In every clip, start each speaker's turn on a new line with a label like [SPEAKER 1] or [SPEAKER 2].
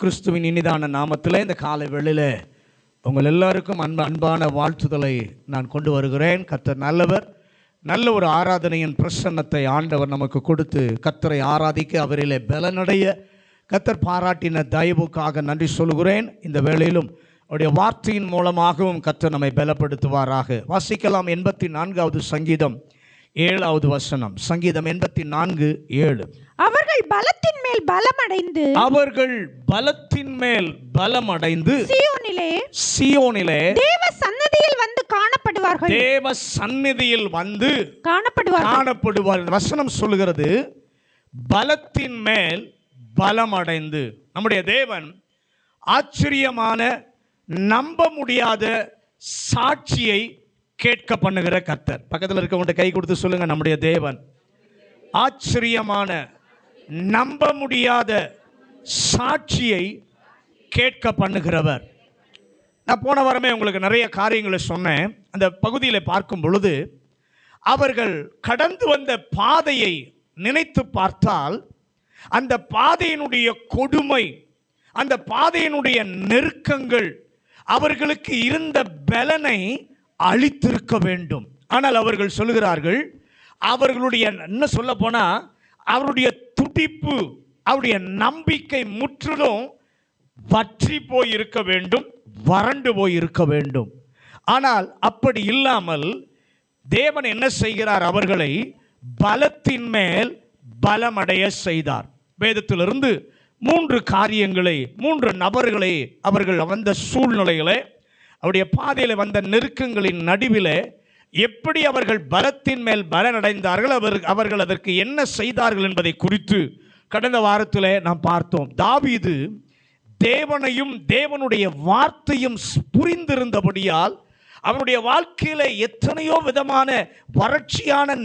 [SPEAKER 1] கிறிஸ்துவின் இனிதான நாமத்தில் இந்த காலை வேளையில உங்கள் எல்லாருக்கும் அன்பான வாழ்த்துதலை நான் கொண்டு வருகிறேன். கர்த்தர் நல்லவர். நல்ல ஒரு ஆராதனையின் பிரசன்னத்தை ஆண்டவர் நமக்கு கொடுத்து கர்த்தரை ஆராதிக்க அவரிலே பலனடைய கர்த்தர் பாராட்டின தயவுக்காக நன்றி சொல்கிறேன். இந்த வேளையிலும் அவருடைய வார்த்தையின் மூலமாகவும் கர்த்தர் நம்மை பலப்படுத்துவாராக. வாசிக்கலாம் 84வது சங்கீதம் 7வது வசனம். சங்கீதம் 84:7.
[SPEAKER 2] அவர்கள் பலத்தின் மேல் பலமடைந்து
[SPEAKER 1] சீயோனிலே
[SPEAKER 2] தேவ சந்நிதியில் வந்து காணப்படுவார்கள்.
[SPEAKER 1] தேவ சந்நிதியில் வந்து காணப்படுவார்கள். வசனம் சொல்லுகிறது பலத்தின் மேல் பலமடைந்து. நம்முடைய தேவன் ஆச்சரியமான நம்ப முடியாத சாட்சியை கேட்க பண்ணுகிற கர்த்தர். பக்கத்தில் இருக்கவங்க கை கொடுத்து சொல்லுங்க, நம்முடைய தேவன் ஆச்சரியமான நம்ப முடியாத சாட்சியை கேட்க பண்ணுகிறவர். நான் போன வாரமே உங்களுக்கு நிறைய காரியங்களை சொன்னேன். அந்த பகுதியில் பார்க்கும் பொழுது அவர்கள் கடந்து வந்த பாதையை நினைத்து பார்த்தால் அந்த பாதையினுடைய கொடுமை, அந்த பாதையினுடைய நெருக்கங்கள் அவர்களுக்கு இருந்த பலனை அழித்திருக்க வேண்டும். ஆனால் அவர்கள் சொல்லுகிறார்கள், அவர்களுடைய என்ன சொல்ல போனா அவருடைய துடிப்பு, அவருடைய நம்பிக்கை முற்றிலும் வற்றி போய் இருக்க வேண்டும், வறண்டு போய் இருக்க வேண்டும். ஆனால் அப்படி இல்லாமல் தேவன் என்ன செய்கிறார்? அவர்களை பலத்தின் மேல் பலமடைய செய்தார். வேதத்திலிருந்து 3 காரியங்களை, 3 நபர்களை அவர்கள் வந்த சூழ்நிலைகளை, அவருடைய பாதையில் வந்த நெருக்கங்களின் நடுவில் எப்படி அவர்கள் பலத்தின் மேல் பலனடைந்தார்கள், அவர்கள் அதற்கு என்ன செய்தார்கள் என்பதை குறித்து கடந்த வாரத்தில் நாம் பார்த்தோம். தாவீது தேவனையும் தேவனுடைய வார்த்தையும் புரிந்திருந்தபடியால் அவருடைய வாழ்க்கையில் எத்தனையோ விதமான வறட்சியான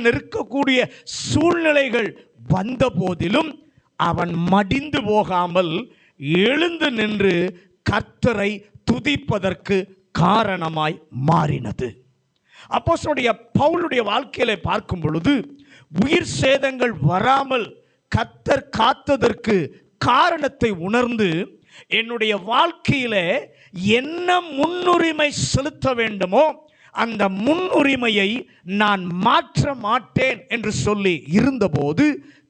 [SPEAKER 1] நெருக்கக்கூடிய சூழ்நிலைகள் வந்த போதிலும் அவன் மடிந்து போகாமல் எழுந்து நின்று கர்த்தரை துதிப்பதற்கு காரணமாய் மாறினது. அப்போஸ்தலனாகிய பவுலுடைய வாழ்க்கையில பார்க்கும் பொழுது உயிர் சேதங்கள் வராமல் கர்த்தர் காத்ததற்கு காரணத்தை உணர்ந்து என்னுடைய வாழ்க்கையில என்ன முன்னுரிமை செலுத்த வேண்டுமோ அந்த முன்னுரிமையை நான் மாற்ற மாட்டேன் என்று சொல்லி இருந்தபோது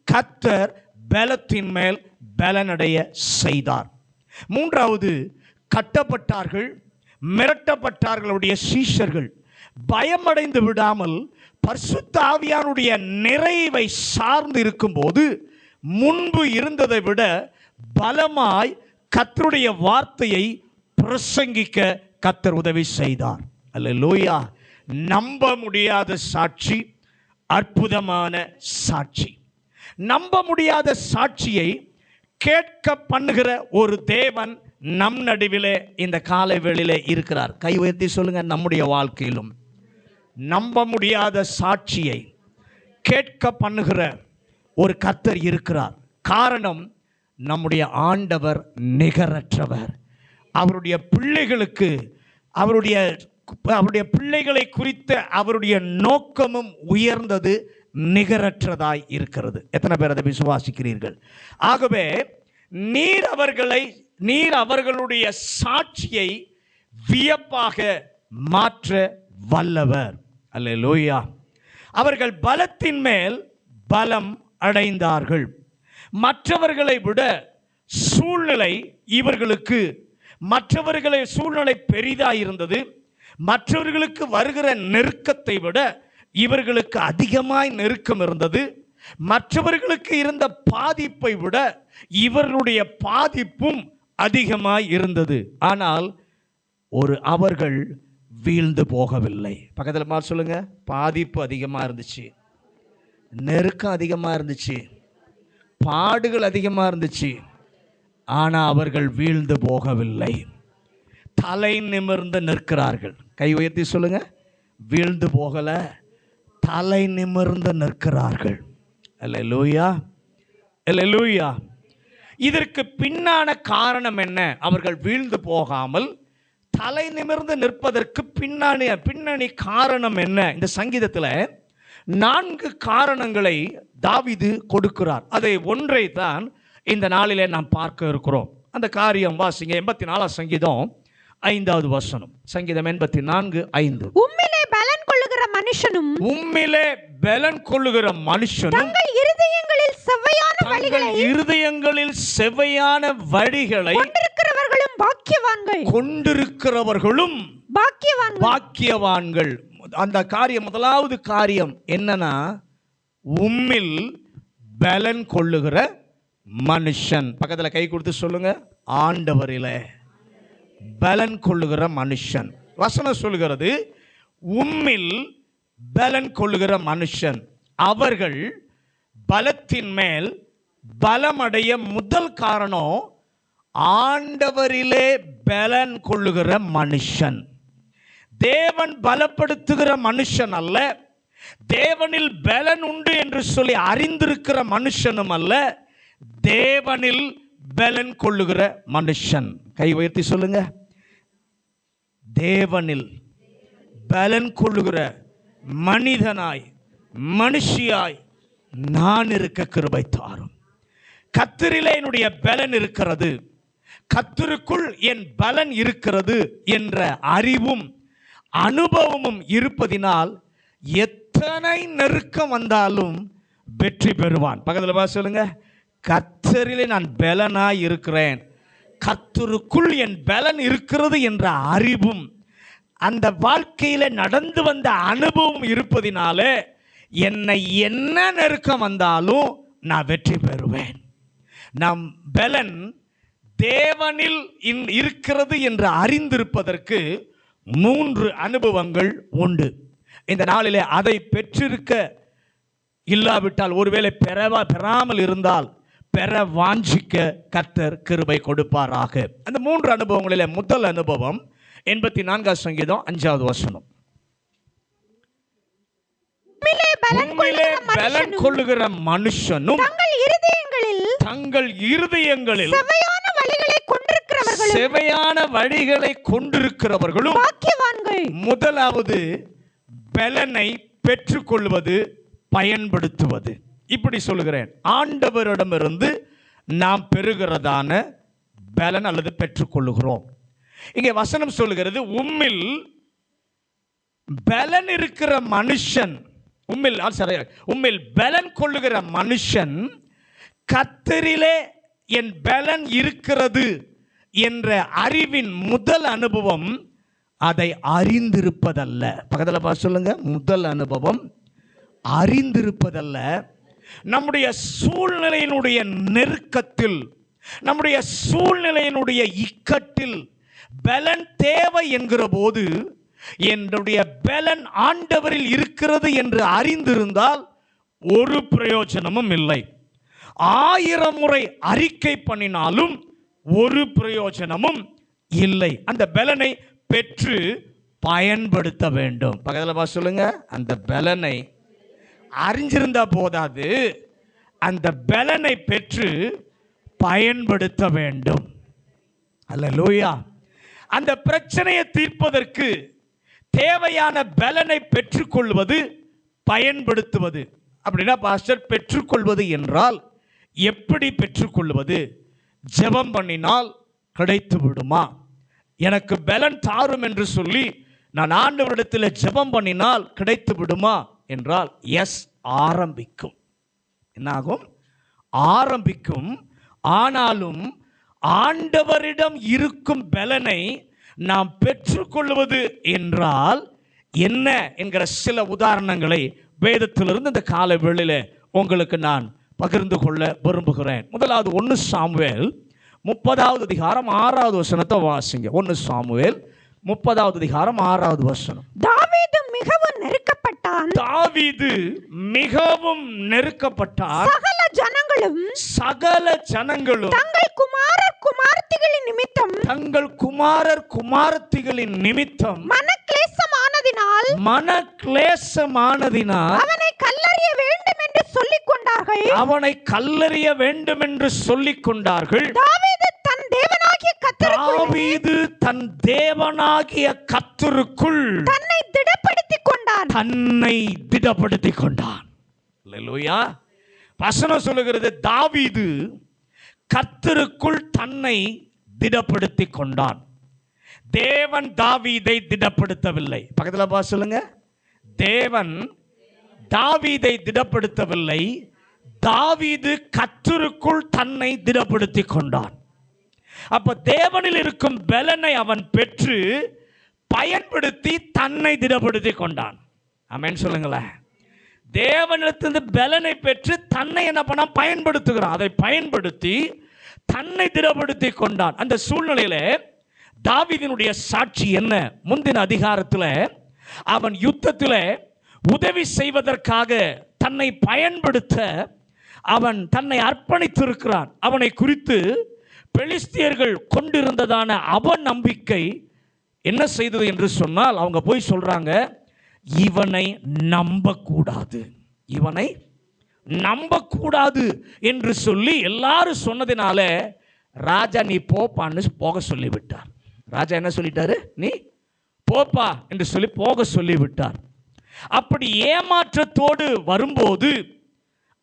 [SPEAKER 1] கர்த்தர் பலத்தின் மேல் பலனடைய செய்தார். 3வது, கட்டப்பட்டார்கள், மிரட்டப்பட்டார்களுடைய சீஷர்கள் பயமடைந்து விடாமல் பரிசுத்த ஆவியானுடைய நிறைவை சார்ந்து இருக்கும்போது முன்பு இருந்ததை விட பலமாய் கர்த்தருடைய வார்த்தையை பிரசங்கிக்க கர்த்தர் உதவி செய்தார். அல்லேலூயா. நம்ப முடியாத சாட்சி, அற்புதமான சாட்சி. நம்ப முடியாத சாட்சியை கேட்க பண்ணுகிற ஒரு தேவன் நம் நடுவிலே இந்த காலை வேளையிலே இருக்கிறார். கை உயர்த்தி சொல்லுங்க, நம்முடைய வாழ்க்கையிலும் நம்ப முடியாத சாட்சியை கேட்க பண்ணுகிற ஒரு கர்த்தர் இருக்கிறார். காரணம், நம்முடைய ஆண்டவர் நிகரற்றவர். அவருடைய பிள்ளைகளுக்கு, அவருடைய பிள்ளைகளை குறித்த அவருடைய நோக்கமும் உயர்ந்தது, நிகரற்றதாய் இருக்கிறது. எத்தனை பேர் அதை விசுவாசிக்கிறீர்கள்? ஆகவே நீர் அவர்களுடைய சாட்சியை வியப்பாக மாற்ற வல்லவர். அல்லேலூயா. அவர்கள் பலத்தின் மேல் பலம் அடைந்தார்கள். மற்றவர்களை விட சூழ்நிலை இவர்களுக்கு, சூழ்நிலை பெரிதாக இருந்தது. மற்றவர்களுக்கு வருகிற நெருக்கத்தை விட இவர்களுக்கு அதிகமாய் நெருக்கம் இருந்தது. மற்றவர்களுக்கு இருந்த பாதிப்பை விட இவர்களுடைய பாதிப்பும் அதிகமாய் இருந்தது. ஆனால் அவர்கள் வீழ்ந்து போகவில்லை. பக்கத்தில் மாதிரி சொல்லுங்க, பாதிப்பு அதிகமாக இருந்துச்சு, நெருக்கம் அதிகமாக இருந்துச்சு, பாடுகள் அதிகமாக இருந்துச்சு, ஆனால் அவர்கள் வீழ்ந்து போகவில்லை. தலை நிமிர்ந்து நிற்கிறார்கள். கை உயர்த்தி சொல்லுங்க, வீழ்ந்து போகல, தலை நிமிர்ந்து நிற்கிறார்கள். அல்லேலூயா, அல்லேலூயா. இதற்கு பின்னான காரணம் என்ன? அவர்கள் வீழ்ந்து போகாமல் தலை நிமிர்ந்து நிற்பதற்கு பின்னணி காரணம் என்ன? இந்த சங்கீதத்தில் 4 காரணங்களை தாவீது கொடுக்கிறார். அதை ஒன்றை தான் இந்த நாளிலே நாம் பார்க்க இருக்கிறோம். அந்த காரியம் வாசிங்க. 84 சங்கீதம் 5வது வசனம். சங்கீதம் 84:5.
[SPEAKER 2] உம்மிலே பலன் கொள்ளுகிற மனுஷனும்
[SPEAKER 1] உம்மிலே பலன் கொள்ளுகிற மனுஷனும்
[SPEAKER 2] தங்கள் இருதயங்களில் செவ்வையான வழிகளை
[SPEAKER 1] கொண்டிருக்கிறவர்களும் பாக்கியவான்கள். அந்த காரியம், முதலாவது காரியம் என்னன்னா, உம்மில் பலன் கொள்ளுகிற மனுஷன். பக்கத்துல கை கொடுத்து சொல்லுங்க, ஆண்டவரிலே பலன் கொள்ளுகிற மனுஷன். வசனம் சொல்லுகிறது, உம்மில் பலன் கொள்ளுகிற மனுஷன் அவர்கள் பலத்தின் மேல் பலமடைய முதல் காரணம் ஆண்டவரிலே பலன் கொள்ளுகிற மனுஷன். தேவன் பலப்படுத்துகிற மனுஷன் அல்ல, தேவனில் பலன் உண்டு என்று சொல்லி அறிந்திருக்கிற மனுஷனும் அல்ல, தேவனில் பலன் கொள்ளுகிற மனுஷன். கை உயர்த்தி சொல்லுங்க, தேவனில் பலன் கொள்ளுகிற மனிதனாய் மனுஷியாய் நான் இருக்க கிருபை தாரும். கர்த்தரிலே என்னுடைய பலன் இருக்கிறது, கர்த்தருக்குள் என் பலன் இருக்கிறது என்ற அறிவும் அனுபவமும் இருப்பதினால் எத்தனை நெருக்கம் வந்தாலும் வெற்றி பெறுவான். பக்கத்தில் பார்த்து சொல்லுங்க, கர்த்தரிலே நான் பலனாய் இருக்கிறேன், கர்த்தருக்குள் என் பலன் இருக்கிறது என்ற அறிவும் அந்த வாழ்க்கையில நடந்து வந்த அனுபவம் இருப்பதினாலே என்னை என்ன நெருக்கம் வந்தாலும் நான் வெற்றி பெறுவேன். நம் பலன் தேவனில் இருக்கிறது என்று அறிந்திருப்பதற்கு 3 அனுபவங்கள் உண்டு. இந்த நாளிலே அதை பெற்றிருக்க இல்லாவிட்டால், ஒருவேளை பெறாமல் இருந்தால் பெற வாஞ்சிக்க கர்த்தர் கிருபை கொடுப்பாராக. அந்த 3 அனுபவங்களிலே முதல் அனுபவம் 84 சங்கீதம் 5வது வசனம். உம்மிலே பலன் கொள்ளுகிற மனுஷனும் தங்கள் இருதயங்களில் செவையான வழிகளை கொண்டிருக்கிறவர்களும் பாக்கியவான்கள். முதலாவது பலனை பெற்றுக்கொள்வது, பயன்படுத்துவது. இப்படி சொல்லுகிறேன், ஆண்டவரிடமிருந்து நாம் பெறுகிறதான பலன் அல்லது பெற்றுக்கொள்ளுகிறோம். இங்கே வசனம் சொல்லுகிறது, உம்மில் பலன் இருக்கிற மனுஷன், உம்மில் பலன் கொள்ளுகிற மனுஷன் கர்த்தரிலே என் பலன் இருக்கிறது என்ற அறிவின் முதல் அனுபவம் அதை அறிந்திருப்பதல்ல. பக்கத்தில் பார்த்து சொல்லுங்க, முதல் அனுபவம் அறிந்திருப்பதல்ல. நம்முடைய சூழ்நிலையினுடைய நெருக்கத்தில், நம்முடைய சூழ்நிலையினுடைய இக்கட்டில் பலன் தேவை என்கிற போது, என்னுடைய பலன் ஆண்டவரில் இருக்கிறது என்று அறிந்திருந்தால் ஒரு பிரயோஜனமும் இல்லை. 1000 முறை அறிக்கை பண்ணினாலும் ஒரு பிரயோஜனமும் இல்லை. அந்த பலனை பெற்று பயன்படுத்த வேண்டும். பக்கத்தில் பார்த்து சொல்லுங்க, அந்த பலனை அறிஞ்சிருந்தா போதாது, அந்த பலனை பெற்று பயன்படுத்த வேண்டும். அல்லேலூயா. அந்த பிரச்சனையை தீர்ப்பதற்கு தேவையான பலனை பெற்றுக்கொள்வது, பயன்படுத்துவது. அப்படின்னா பாஸ்டர், பெற்றுக்கொள்வது என்றால் எப்படி பெற்றுக்கொள்வது? ஜெபம் பண்ணினால் கிடைத்து விடுமா? எனக்கு பலன் தாரும் என்று சொல்லி நான் ஆண்டவரிடத்தில் ஜெபம் பண்ணினால் கிடைத்து விடுமா என்றால், எஸ், ஆரம்பிக்கும். என்னாகும்? ஆரம்பிக்கும். ஆனாலும் ஆண்டவரிடம் இருக்கும் பலனை நாம் பெற்றுக்கொள்வது என்றால் என்ன என்கிற சில உதாரணங்களை வேதத்திலிருந்து இந்த காலை வேளையிலே உங்களுக்கு நான் பகிர்ந்து கொள்ள விரும்புகிறேன். முதலாவது 1 சாமுவேல் 30வது அதிகாரம் 6வது வசனத்தை வாசிங்க. 1 சாமுவேல் 30வது அதிகாரம் 6வது வசனம்.
[SPEAKER 2] தாவீது மிகவும் நெருக்கப்பட்டான்.
[SPEAKER 1] தாவீது மிகவும் நெருக்கப்பட்டான். சகல ஜனங்களும் தங்கள் குமாரர் குமாரத்திகளின் நிமித்தம் மனக்லேசமானதினால் அவனை கல்லறிய வேண்டும் என்று சொல்லிக் கொண்டார்கள். தாவீது தன் தேவனாகிய கர்த்தருக்குள் தன்னை திடப்படுத்திக் கொண்டான். அல்லேலூயா. வசனம் சொல்லுகிறது, தாவீது கர்த்தருக்குள் தன்னை திடப்படுத்தி கொண்டான். தேவன் தாவீதை திடப்படுத்தவில்லை. பக்கத்தில் பா சொல்லுங்க. தேவன் தாவீதை திடப்படுத்தவில்லை. தாவீது கர்த்தருக்குள் தன்னை திடப்படுத்தி கொண்டான். அப்ப தேவனில் இருக்கும் பலனை அவன் பெற்று பயன்படுத்தி தன்னை திடப்படுத்தி கொண்டான். ஆமென் சொல்லுங்களேன். தேவனிடத்திலிருந்து பலனை பெற்று தன்னை என்ன பண்ண பயன்படுத்துகிறான். அதை பயன்படுத்தி தன்னை திடப்படுத்தி கொண்டான். அந்த சூழ்நிலையில தாவீதினுடைய சாட்சி என்ன? முந்தின அதிகாரத்தில் அவன் யுத்தத்தில் உதவி செய்வதற்காக தன்னை பயன்படுத்த அவன் தன்னை அர்ப்பணித்திருக்கிறான். அவனை குறித்து பெலிஸ்தியர்கள் கொண்டிருந்ததான அவநம்பிக்கை என்ன செய்தது என்று சொன்னால், அவங்க போய் சொல்றாங்க, இவனை நம்பக்கூடாது, இவனை நம்பக்கூடாது என்று சொல்லி எல்லாரும் சொன்னதினால ராஜா நீ போப்பான்னு போக சொல்லிவிட்டார். ராஜா என்ன சொல்லிட்டாரு? நீ போப்பா என்று சொல்லி போக சொல்லிவிட்டார். அப்படி ஏமாற்றத்தோடு வரும்போது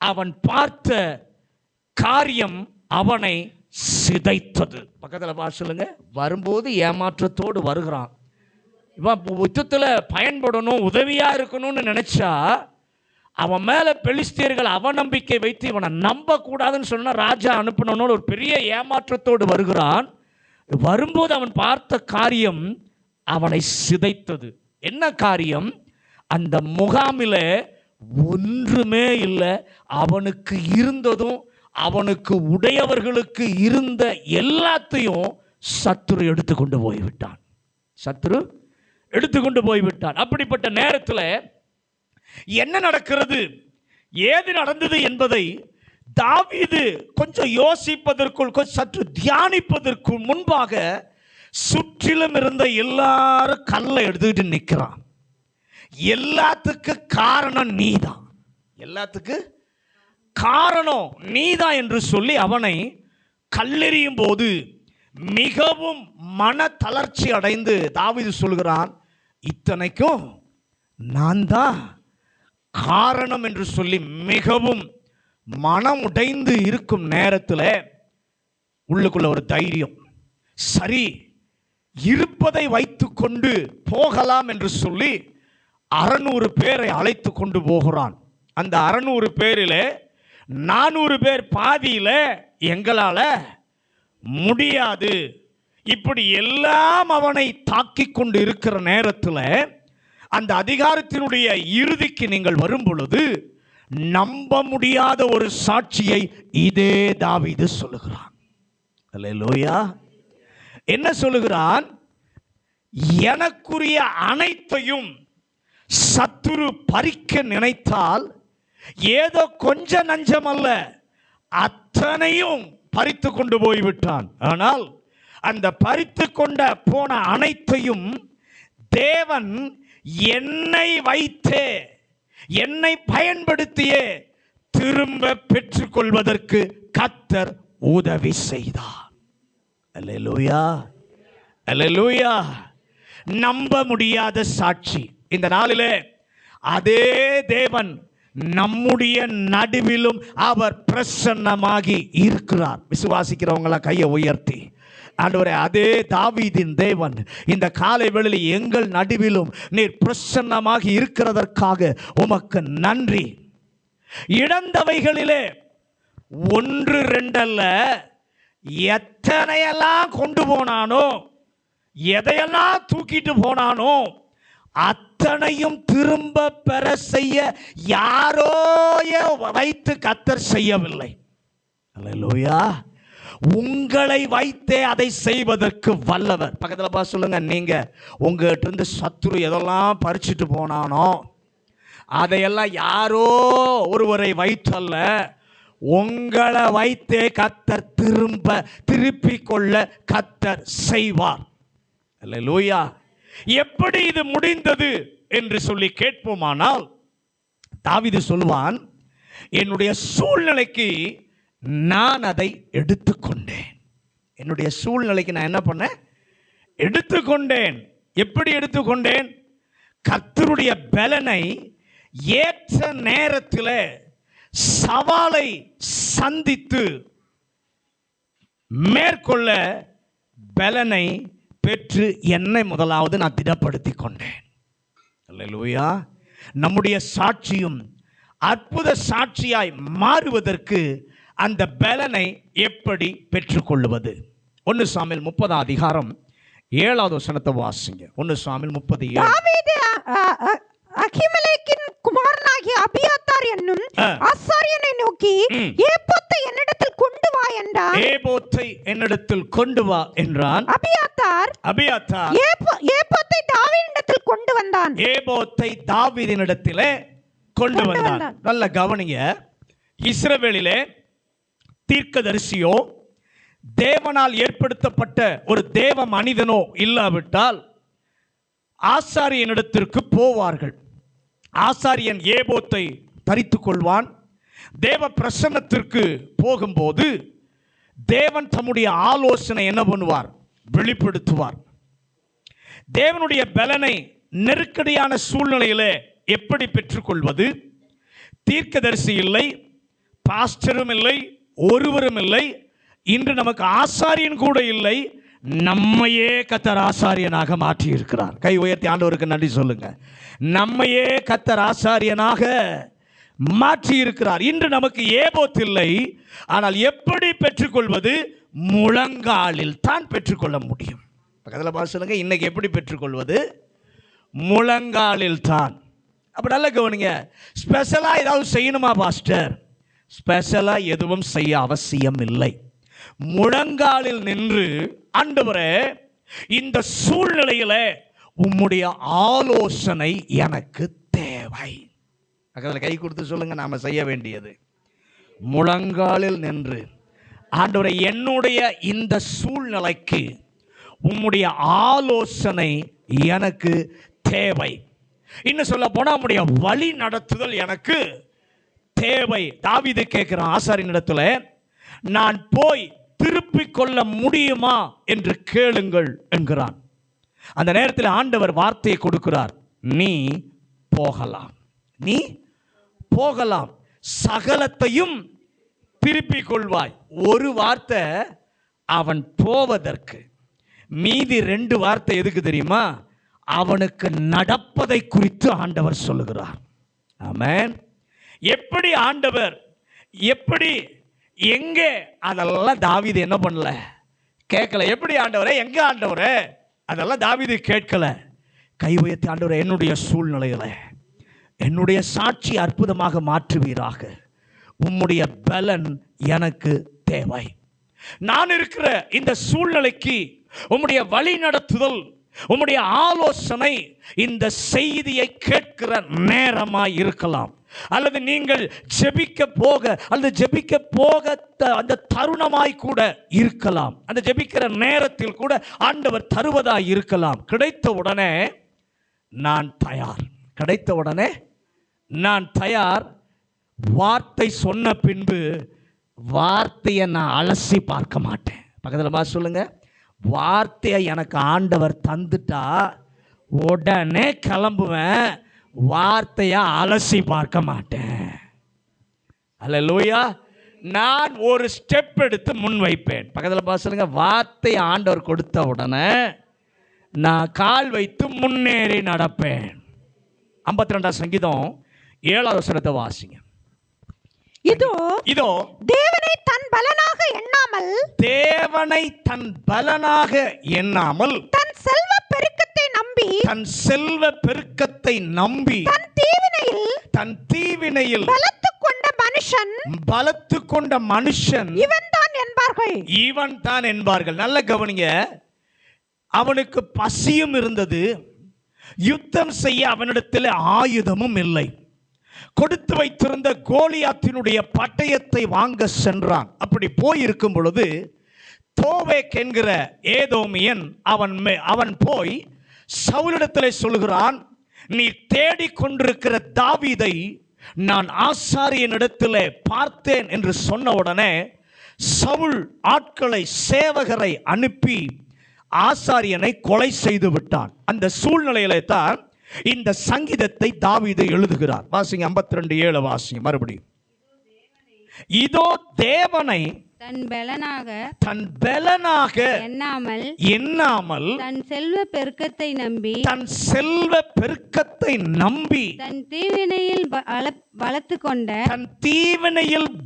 [SPEAKER 1] அவன் பார்த்த காரியம் அவனை சிதைத்தது. பக்கத்தில் சொல்லுங்க. வரும்போது ஏமாற்றத்தோடு வருகிறான். இவன் யுத்தத்தில் பயன்படணும், உதவியா இருக்கணும்னு நினைச்சா அவன் மேல பெலிஸ்தியர்கள் அவநம்பிக்கை வைத்து இவனை நம்ப கூடாதுன்னு சொன்னா ராஜா அனுப்பணும்னு ஒரு பெரிய ஏமாற்றத்தோடு வருகிறான். வரும்போது அவன் பார்த்த காரியம் அவனை சிதைத்தது. என்ன காரியம்? அந்த முகாமில ஒன்றுமே இல்லை. அவனுக்கு இருந்ததும் அவனுக்கு உடையவர்களுக்கு இருந்த எல்லாத்தையும் சத்துரு எடுத்துக்கொண்டு போய்விட்டான். சத்துரு எடுத்துக்கொண்டு போய்விட்டான். அப்படிப்பட்ட நேரத்தில் என்ன நடக்கிறது, ஏது நடந்தது என்பதை தாவீது கொஞ்சம் யோசிப்பதற்குள், கொஞ்சம் சற்று தியானிப்பதற்குள் முன்பாக சுற்றிலும் இருந்த எல்லாரும் கல்லை எடுத்துக்கிட்டு நிற்கிறான். எல்லாத்துக்கு காரணம் நீதான், எல்லாத்துக்கு காரணம் நீதான் என்று சொல்லி அவனை கல்லெறியும் போது மிகவும் மன தளர்ச்சி அடைந்து தாவீது சொல்கிறான், இத்தனைக்கும் நான் தான் காரணம் என்று சொல்லி மிகவும் மனம் உடைந்து இருக்கும் நேரத்தில் உள்ளுக்குள்ள ஒரு தைரியம், சரி இருப்பதை வைத்து கொண்டு போகலாம் என்று சொல்லி 600 பேரை அழைத்து கொண்டு போகிறான். அந்த 600 பேரில் 400 பேர் பாதியில் எங்களால் முடியாது, இப்படி எல்லாம் அவனை தாக்கி கொண்டு இருக்கிற நேரத்தில் அந்த அதிகாரத்தினுடைய இறுதிக்கு நீங்கள் வரும் பொழுது நம்ப முடியாத ஒரு சாட்சியை இதே தாவீது சொல்லுகிறான். அல்லேலூயா. என்ன சொல்லுகிறான்? எனக்குரிய அனைத்தையும் சத்துரு பறிக்க நினைத்தால் ஏதோ கொஞ்ச நஞ்சம் அல்ல, அத்தனையும் பறித்து கொண்டு போய்விட்டான். ஆனால் அந்த பறித்து கொண்ட போன அனைத்தையும் தேவன் என்னை வைத்தே, என்னை பயன்படுத்தியே திரும்ப பெற்றுக்கொள்வதற்கு கர்த்தர் உதவி செய்தார். அல்லேலூயா, அல்லேலூயா. நம்ப முடியாத சாட்சி. இந்த நாளிலே அதே தேவன் நம்முடைய நடுவிலும் அவர் பிரசன்னமாகி இருக்கிறார். விசுவாசிக்கிறவங்கள கையை உயர்த்தி, ஆண்டவரே, அதே தாவீதின் தேவன் இந்த காலை வேளையில் எங்கள் நடுவிலும் நீர் பிரசன்னமாகி இருக்கிறதற்காக உமக்கு நன்றி. இழந்தவைகளிலே 1 2 அல்ல, எத்தனையெல்லாம் கொண்டு போனானோ, எதையெல்லாம் தூக்கிட்டு போனானோ அத்தனையும் திரும்ப பெற செய்ய யாரோ வைத்து கர்த்தர் செய்யவில்லை. அல்லேலூயா. உங்களை வைத்தே அதை செய்வதற்கு வல்லவர். பக்கத்தில் பார்த்து சொல்லுங்க, நீங்க உங்ககிட்ட இருந்து சத்துரு எதெல்லாம் பறிச்சுட்டு போனானோ அதையெல்லாம் யாரோ ஒருவரை வைத்தல்ல, உங்களை வைத்தே கர்த்தர் திருப்பி கொள்ள கர்த்தர் செய்வார். அல்லேலூயா. எப்படி இது முடிந்தது என்று சொல்லி கேட்போமானால் தாவீது சொல்வான், என்னுடைய சூழ்நிலைக்கு நான் அதை எடுத்துக்கொண்டேன். என்னுடைய சூழ்நிலைக்கு நான் என்ன பண்ணேன்? எடுத்துக்கொண்டேன். எப்படி எடுத்துக்கொண்டேன்? கர்த்தருடைய பலனை ஏற்ற நேரத்தில் சவாலை சந்தித்து மேற்கொள்ள பலனை பெற்று என்னை முதலாவது நான் திடப்படுத்தி கொண்டேன். அல்லேலூயா. நம்முடைய சாட்சியும் அற்புத சாட்சியாய் மாறுவதற்கு அந்த பலனை எப்படி பெற்றுக்கொள்வது? 1 சாமுவேல் 30 அதிகாரம் 7வது வசனத்தை வாசிங்க. 1 சாமுவேல் 30:7.
[SPEAKER 2] தாவீது அகிமெலேக்கின் குமாரனாகிய அபியாத்தார் என்னும் ஆசாரியனை நோக்கி, ஏபோத்தை என்னிடத்தில் கொண்டு வா என்றான்.
[SPEAKER 1] ஏபோத்தை என்னிடத்தில் கொண்டு வா என்றான்.
[SPEAKER 2] அபியாத்தார் ஏபோத்தை தாவீதினிடத்தில் கொண்டு வந்தான்.
[SPEAKER 1] ஏபோத்தை தாவீதினிடத்திலே கொண்டு வந்தான். நல்ல கவனிங்க. இஸ்ரவேலிலே தீர்க்கதரிசியோ தேவனால் ஏற்படுத்தப்பட்ட ஒரு தேவ மனிதனோ இல்லாவிட்டால் ஆசாரியனிடத்திற்கு போவார்கள். ஆசாரியன் ஏபோத்தை தரித்துக் கொள்வான். தேவ பிரசன்னத்திற்கு போகும்போது தேவன் தம்முடைய ஆலோசனை என்ன பண்ணுவார்? வெளிப்படுத்துவார். தேவனுடைய பலனை நெருக்கடியான சூழ்நிலையிலே எப்படி பெற்றுக்கொள்வது? தீர்க்கதரிசி இல்லை, பாஸ்டரும் இல்லை, ஒருவரும் இல்லை. இன்று நமக்கு ஆசாரியன் கூட இல்லை. நம்மையே கர்த்தர் ஆசாரியனாக மாற்றி இருக்கிறார். கை உயர்த்தி ஆண்டவருக்கு நன்றி சொல்லுங்க. நம்மையே கர்த்தர் ஆசாரியனாக மாற்றி இருக்கிறார். இன்று நமக்கு ஏபோத் இல்லை. ஆனால் எப்படி பெற்றுக்கொள்வது? முழங்காலில் தான் பெற்றுக்கொள்ள முடியும். பக்கத்தில் பாசுங்க, இன்னைக்கு எப்படி பெற்றுக்கொள்வது? முழங்காலில் தான். அப்ப நல்ல கவனிங்க. ஸ்பெஷலா ஏதாவது செய்யணுமா பாஸ்டர்? ஸ்பெஷலா எதுவும் செய்ய அவசியம் இல்லை. முழங்காலில் நின்று, ஆண்டவரே இந்த சூழ்நிலையில உம்முடைய ஆலோசனை எனக்கு தேவை. பக்கத்தில் கை கொடுத்து சொல்லுங்க. நாம செய்ய வேண்டியது முழங்காலில் நின்று, ஆண்டவரே என்னுடைய இந்த சூழ்நிலைக்கு உம்முடைய ஆலோசனை எனக்கு தேவை. இன்னும் சொல்ல போனா உம்முடைய வழி நடத்துதல் எனக்கு தேவை. தாவீது கேட்கிறான் ஆசாரியனிடத்துல, நான் போய் திருப்பிக் கொள்ள முடியுமா என்று கேளுங்கள் என்கிறான். அந்த நேரத்தில் ஆண்டவர் வார்த்தையை கொடுக்கிறார். நீ போகலாம், நீ போகலாம், சகலத்தையும் திருப்பிக் கொள்வாய். ஒரு வார்த்தை அவன் போவதற்கு, மீதி 2 வார்த்தை எதுக்கு தெரியுமா? அவனுக்கு நடப்பதை குறித்து ஆண்டவர் சொல்லுகிறார். ஆமென். எப்படி ஆண்டவர், எப்படி, எங்கே, அதெல்லாம் தாவீது என்ன பண்ணல, கேட்கல. எப்படி ஆண்டவரே, எங்க ஆண்டவரே, அதெல்லாம் தாவீது கேட்கல. கை உயர்த்தி, ஆண்டவரே என்னுடைய சூழ்நிலையில என்னுடைய சாட்சி அற்புதமாக மாற்றுவீராக. உம்முடைய பலன் எனக்கு தேவை. நான் இருக்கிற இந்த சூழ்நிலைக்கு உம்முடைய வழி நடத்துதல், உம்முடைய ஆலோசனை இந்த செய்தியை கேட்கிற நேரமாய் இருக்கலாம், அல்லது நீங்கள் ஜெபிக்க போக அல்லது ஜெபிக்க போக அந்த தருணமாய் கூட இருக்கலாம். அந்த ஜெபிக்கிற நேரத்தில் கூட ஆண்டவர் தருவதாய் இருக்கலாம். கிடைத்த உடனே நான் தயார், கிடைத்த உடனே நான் தயார். வார்த்தை சொன்ன பின்பு வார்த்தையை நான் அலசி பார்க்க மாட்டேன். பக்கத்தில் பார்த்து சொல்லுங்க. வார்த்தையை எனக்கு ஆண்டவர் தந்துட்டா உடனே கிளம்புவேன். வார்த்தையை அலசி பார்க்க மாட்டேன். அல்லேலூயா. நான் ஒரு ஸ்டெப் எடுத்து முன் வைப்பேன். பக்கத்தில் பார்த்து சொல்லுங்க. வார்த்தையை ஆண்டவர் கொடுத்த உடனே நான் கால் வைத்து முன்னேறி நடப்பேன். 52 சங்கீதம் 7வது வசனத்தை வாசிங்க. இதோ
[SPEAKER 2] தேவனை தன் பலனாக எண்ணாமல்,
[SPEAKER 1] தேவனை தன் பலனாக எண்ணாமல்,
[SPEAKER 2] தன் செல்வ பெருக்கத்தை நம்பி,
[SPEAKER 1] தன் செல்வ பெருக்கத்தை நம்பி, தன் தீவினையில் பலத்து கொண்ட மனுஷன் இவன் தான் என்பார்கள். நல்ல கவனிங்க. அவனுக்கு பசியும் இருந்தது, யுத்தம் செய்ய அவனிடத்தில் ஆயுதமும் இல்லை. கொடுத்து வைத்திருந்த கோலியாத்தினுடைய பட்டயத்தை வாங்க சென்றான். அப்படி போயிருக்கும் பொழுது தோவேக் என்கிற ஏதோமியன் அவன் போய் சவுலிடத்தில் சொல்கிறான், நீ தேடிக்கொண்டிருக்கிற தாவீதை நான் ஆசாரியனிடத்தில் பார்த்தேன் என்று சொன்ன உடனே சவுல் ஆட்களை, சேவகரை அனுப்பி ஆசாரியனை கொலை செய்து விட்டான். அந்த சூழ்நிலையில தான் இந்த சங்கீதத்தை தாவீது எழுதுகிறார். வாசிங்க 52:7 வாசிங்க மறுபடியும். இதோ தேவனை
[SPEAKER 3] தன் பலனாக
[SPEAKER 1] எண்ணாமல்
[SPEAKER 3] தன் செல்வ பெருக்கத்தை
[SPEAKER 1] நம்பி
[SPEAKER 3] தன் தீவினையில்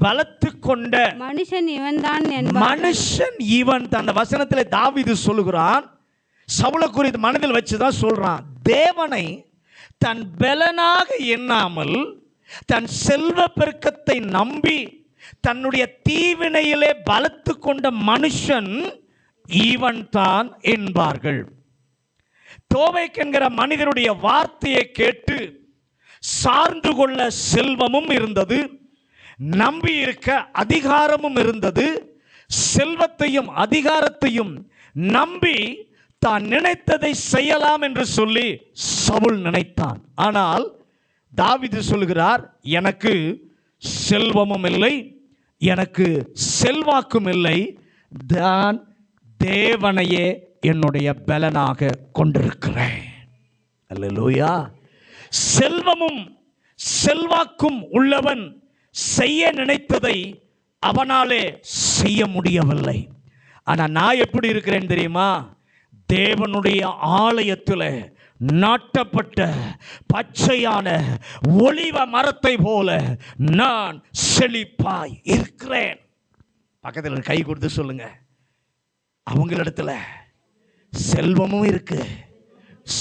[SPEAKER 3] பலத்து கொண்ட மனுஷன்
[SPEAKER 1] இவன் அந்த வசனத்தில் தாவீது சொல்லுகிறான். சவுலை குறித்து மனதில் வச்சுதான் சொல்றான். தேவனை தன் பலனாக எண்ணாமல் தன் செல்வ பெருக்கத்தை நம்பி தன்னுடைய தீவினையிலே பலத்து கொண்ட மனுஷன் இவன் தான் என்பார்கள். தோவேக் என்கிற மனிதனுடைய வார்த்தையை கேட்டு சார்ந்து கொள்ள செல்வமும் இருந்தது, நம்பி இருக்க அதிகாரமும் இருந்தது. செல்வத்தையும் அதிகாரத்தையும் நம்பி தான் நினைத்ததை செய்யலாம் என்று சொல்லி சவுல் நினைத்தான். ஆனால் தாவீது சொல்கிறார், எனக்கு செல்வமும் இல்லை, எனக்கு செல்வாக்கும் இல்லை, நான் தேவனையே என்னுடைய பலனாக கொண்டிருக்கிறேன். அல்லேலூயா. செல்வமும் செல்வாக்கும் உள்ளவன் செய்ய நினைத்ததை அவனாலே செய்ய முடியவில்லை. ஆனால் நான் எப்படி இருக்கிறேன் தெரியுமா? தேவனுடைய ஆலயத்தில் நாட்டப்பட்ட பச்சையான ஒலிவ மரத்தை போல நான் செழிப்பாய் இருக்கிறேன். பக்கத்தில் கை கொடுத்து சொல்லுங்க, அவங்களிடத்துல செல்வமும் இருக்கு,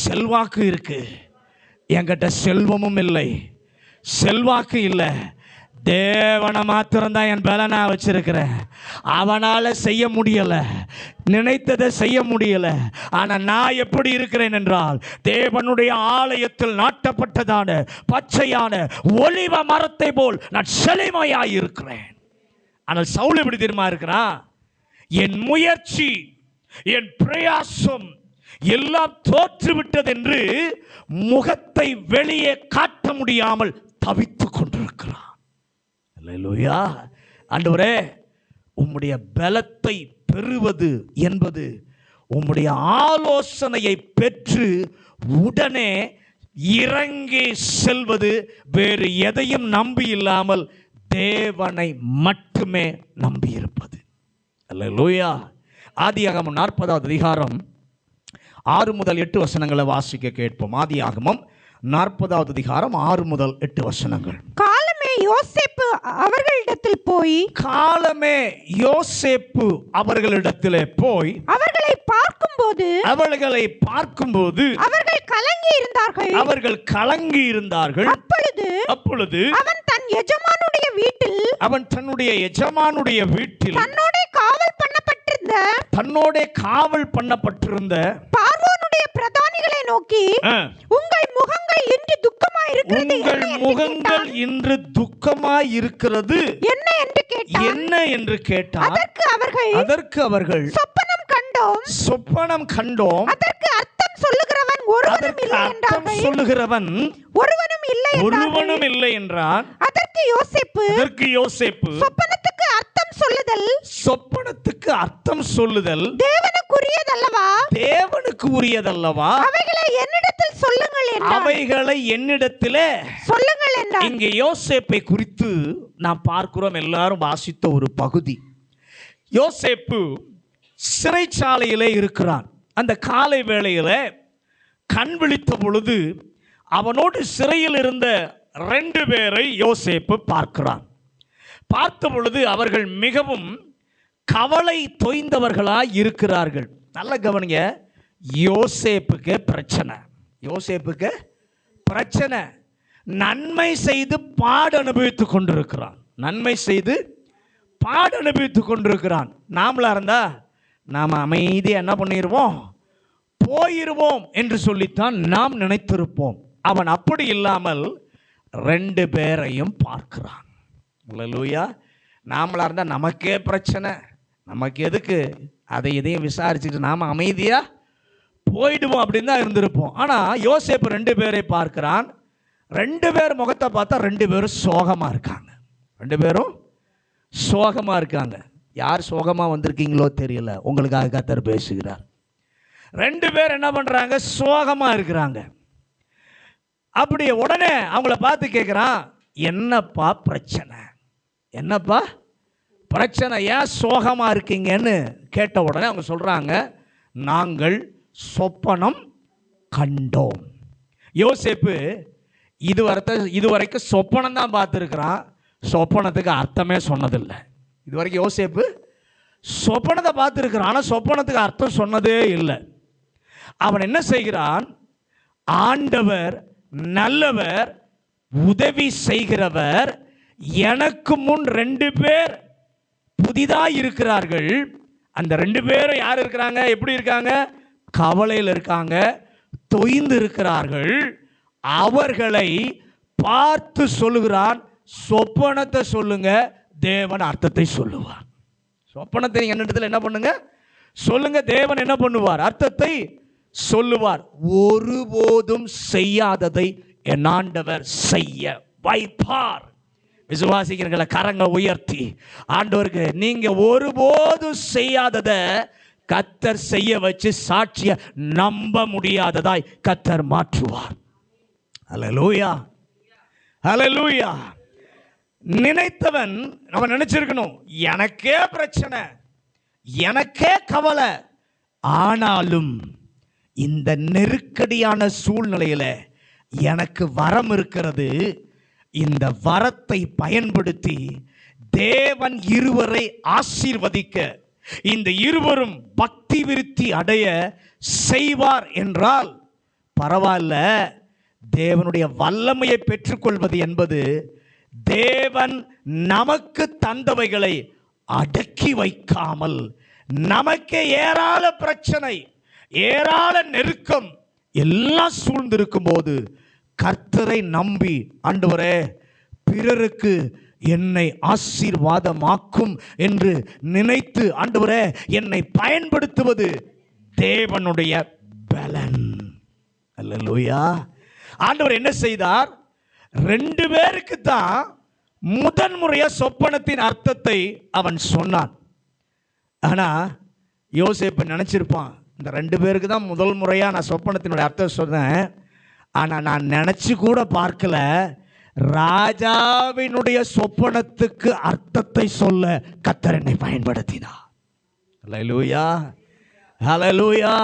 [SPEAKER 1] செல்வாக்கு இருக்கு. என்கிட்ட செல்வமும் இல்லை, செல்வாக்கு இல்லை, தேவனை மாத்திரம்தான் என் பலனா வச்சிருக்கிறேன். அவனால செய்ய முடியல, நினைத்ததை செய்ய முடியல. ஆனா நான் எப்படி இருக்கிறேன் என்றால், தேவனுடைய ஆலயத்தில் நாட்டப்பட்டதான பச்சையான ஒலிவ மரத்தை போல் நான் செழிமையாய் இருக்கிறேன். ஆனால் சவுல் எப்படி தெரியுமா இருக்கிறான்? என் முயற்சி, என் பிரயாசம் எல்லாம் தோற்றுவிட்டது என்று முகத்தை வெளியே காட்ட முடியாமல் தவித்துக் கொண்டிருக்கிறான். அல்லேலூயா. ஆண்டவரே, உம்முடைய பலத்தை பெறுவது என்பது உம்முடைய ஆலோசனையை பெற்று உடனே இறங்கி செல்வது, வேறு எதையும் நம்பி இல்லாமல் தேவனை மட்டுமே நம்பி இருப்பது. அல்லேலூயா. ஆதியாகமம் 40வது அதிகாரம் 6 முதல் 8 வசனங்களை வாசிக்க கேட்போம். ஆதியாகமம் 40வது அதிகாரம் 6 முதல் 8 வசனங்கள்.
[SPEAKER 2] காலமே யோசேப்பு அவர்களிடத்தில் போய் அவர்களை பார்க்கும்போது அவர்கள் கலங்கி இருந்தார்கள். அப்பொழுது அவன் தன்னுடைய எஜமானுடைய வீட்டில் தன்னோட காவல் பண்ணப்பட்டிருந்த பார்வோனுடைய பிரதானிகளை நோக்கி, உங்கள் முகங்கள் இன்று துக்கமாய் இருக்கிறது என்ன என்று கேட்டார். அதற்கு அவர்கள் சொப்பனம் கண்டோம், அதற்கு அர்த்தம் சொல்லுகிறவன் ஒருவனும் இல்லை என்றான். அதற்கு யோசேப்பு சொப்பனத்துக்கு அர்த்தம் சொல்லுதல் தேவனுக்கு உரியதல்லவா, அவைகளை என்னிடத்திலே சொல்லுங்கள் என்றார். இங்கே யோசேப்பை குறித்து நாம் பார்க்கிறோம், எல்லாரும் வாசித்த ஒரு பகுதி. யோசேப்பு சிறைச்சாலையிலே இருக்கிறான். அந்த காலை வேளையில கண் விழித்த பொழுது அவனோடு சிறையில் இருந்த 2 பேரை யோசேப்பு பார்க்கிறான். பார்த்த பொழுது அவர்கள் மிகவும் கவலை தோய்ந்தவர்களாய் இருக்கிறார்கள். நல்ல கவனிங்க, யோசேப்புக்கு பிரச்சனை. நன்மை செய்து பாடு அனுபவித்துக் கொண்டிருக்கிறான். நாமளா இருந்தா நாம் அமைதியாக என்ன பண்ணிடுவோம், போயிருவோம் என்று சொல்லித்தான் நாம் நினைத்திருப்போம். அவன் அப்படி இல்லாமல் 2 பேரையும் பார்க்கிறான். அல்லேலூயா. நாமளா இருந்தால் நமக்கே பிரச்சனை, நமக்கு எதுக்கு அதை இதையும் விசாரிச்சுட்டு நாம் அமைதியாக போயிடுவோம் அப்படின்னு தான் இருந்திருப்போம். ஆனால் யோசேப்பு 2 பேரை பார்க்கிறான். 2 பேர் முகத்தை பார்த்தா 2 பேரும் சோகமாக இருக்காங்க. யார் சோகமாக வந்திருக்கீங்களோ தெரியல, உங்களுக்காக கர்த்தர் பேசுகிறார். 2 பேர் என்ன பண்ணுறாங்க, சோகமாக இருக்கிறாங்க. அப்படி உடனே அவங்கள பார்த்து கேட்குறான், என்னப்பா பிரச்சனை, ஏன் சோகமாக இருக்கீங்கன்னு கேட்ட உடனே அவங்க சொல்கிறாங்க, நாங்கள் சொப்பனம் கண்டோம். யோசேப்பு இதுவரைக்கும் சொப்பனம் தான் பார்த்துருக்கிறான், சொப்பனத்துக்கு அர்த்தமே சொன்னதில்லை. இதுவரைக்கும் யோசேப்பு சொப்பனத்தை பார்த்துருக்கிறான், ஆனால் சொப்பனத்துக்கு அர்த்தம் சொன்னதே இல்லை. அவன் என்ன செய்கிறான்? ஆண்டவர் நல்லவர், உதவி செய்கிறவர், எனக்கு முன் 2 பேர் புதிதாக இருக்கிறார்கள். அந்த 2 பேரும் யார் இருக்கிறாங்க? எப்படி இருக்காங்க? கவலையில் இருக்காங்க, தொய்ந்து இருக்கிறார்கள். அவர்களை பார்த்து சொல்லுகிறான், சொப்பனத்தை சொல்லுங்க, தேவன் அர்த்தத்தை சொல்லுவார். சொப்பனத்தை நீங்கள் என்னிடத்தில் என்ன பண்ணுங்க? சொல்லுங்க, தேவன் என்ன பண்ணுவார்? அர்த்தத்தை சொல்லுவார். ஒருபோதும் செய்யாததை என் ஆண்டவர் செய்ய வைப்பார். விசுவாசிக்கிறீங்களா? கரங்களை உயர்த்தி ஆண்டவருக்கு நீங்க ஒருபோதும் செய்யாததை கர்த்தர் செய்ய வச்சு சாட்சிய நம்ப முடியாததாய் கர்த்தர் மாற்றுவார். ஹல்லேலூயா, ஹல்லேலூயா. நினைத்தவன் அவன் நினைச்சிருக்கணும், எனக்கே பிரச்சனை, எனக்கே கவலை, ஆனாலும் இந்த நெருக்கடியான சூழ்நிலையில் எனக்கு வரம் இருக்கிறது, இந்த வரத்தை பயன்படுத்தி தேவன் இருவரை ஆசீர்வதிக்க, இந்த இருவரும் பக்தி விருத்தி அடைய செய்வார் என்றால் பரவாயில்ல. தேவனுடைய வல்லமையை பெற்றுக்கொள்வது என்பது தேவன் நமக்கு தந்தவைகளை அடக்கி வைக்காமல், நமக்கு ஏராள பிரச்சனை, ஏராள நெருக்கம் எல்லாம் சூழ்ந்திருக்கும் போது கர்த்தரை நம்பி, ஆண்டவரே பிறருக்கு என்னை ஆசீர்வாதமாக்கும் என்று நினைத்து, ஆண்டவரே என்னை பயன்படுத்துவது தேவனுடைய பலன். அல்லேலூயா. ஆண்டவர் என்ன செய்தார்? 2 பேருக்கு தான் முதன்முறையா சொப்பனத்தின் அர்த்தத்தை அவன் சொன்னான். ஆனா யோசேப்பு நினைச்சிருப்பான், இந்த 2 பேருக்கு தான் முதல் முறையா நான் சொப்பனத்தினுடைய அர்த்தம் சொன்னேன், ஆனா நான் நினைச்சு கூட பார்க்கல ராஜாவினுடைய சொப்பனத்துக்கு அர்த்தத்தை சொல்ல கர்த்தர் என்னை பயன்படுத்தினார். ஹல்லேலூயா, ஹல்லேலூயா.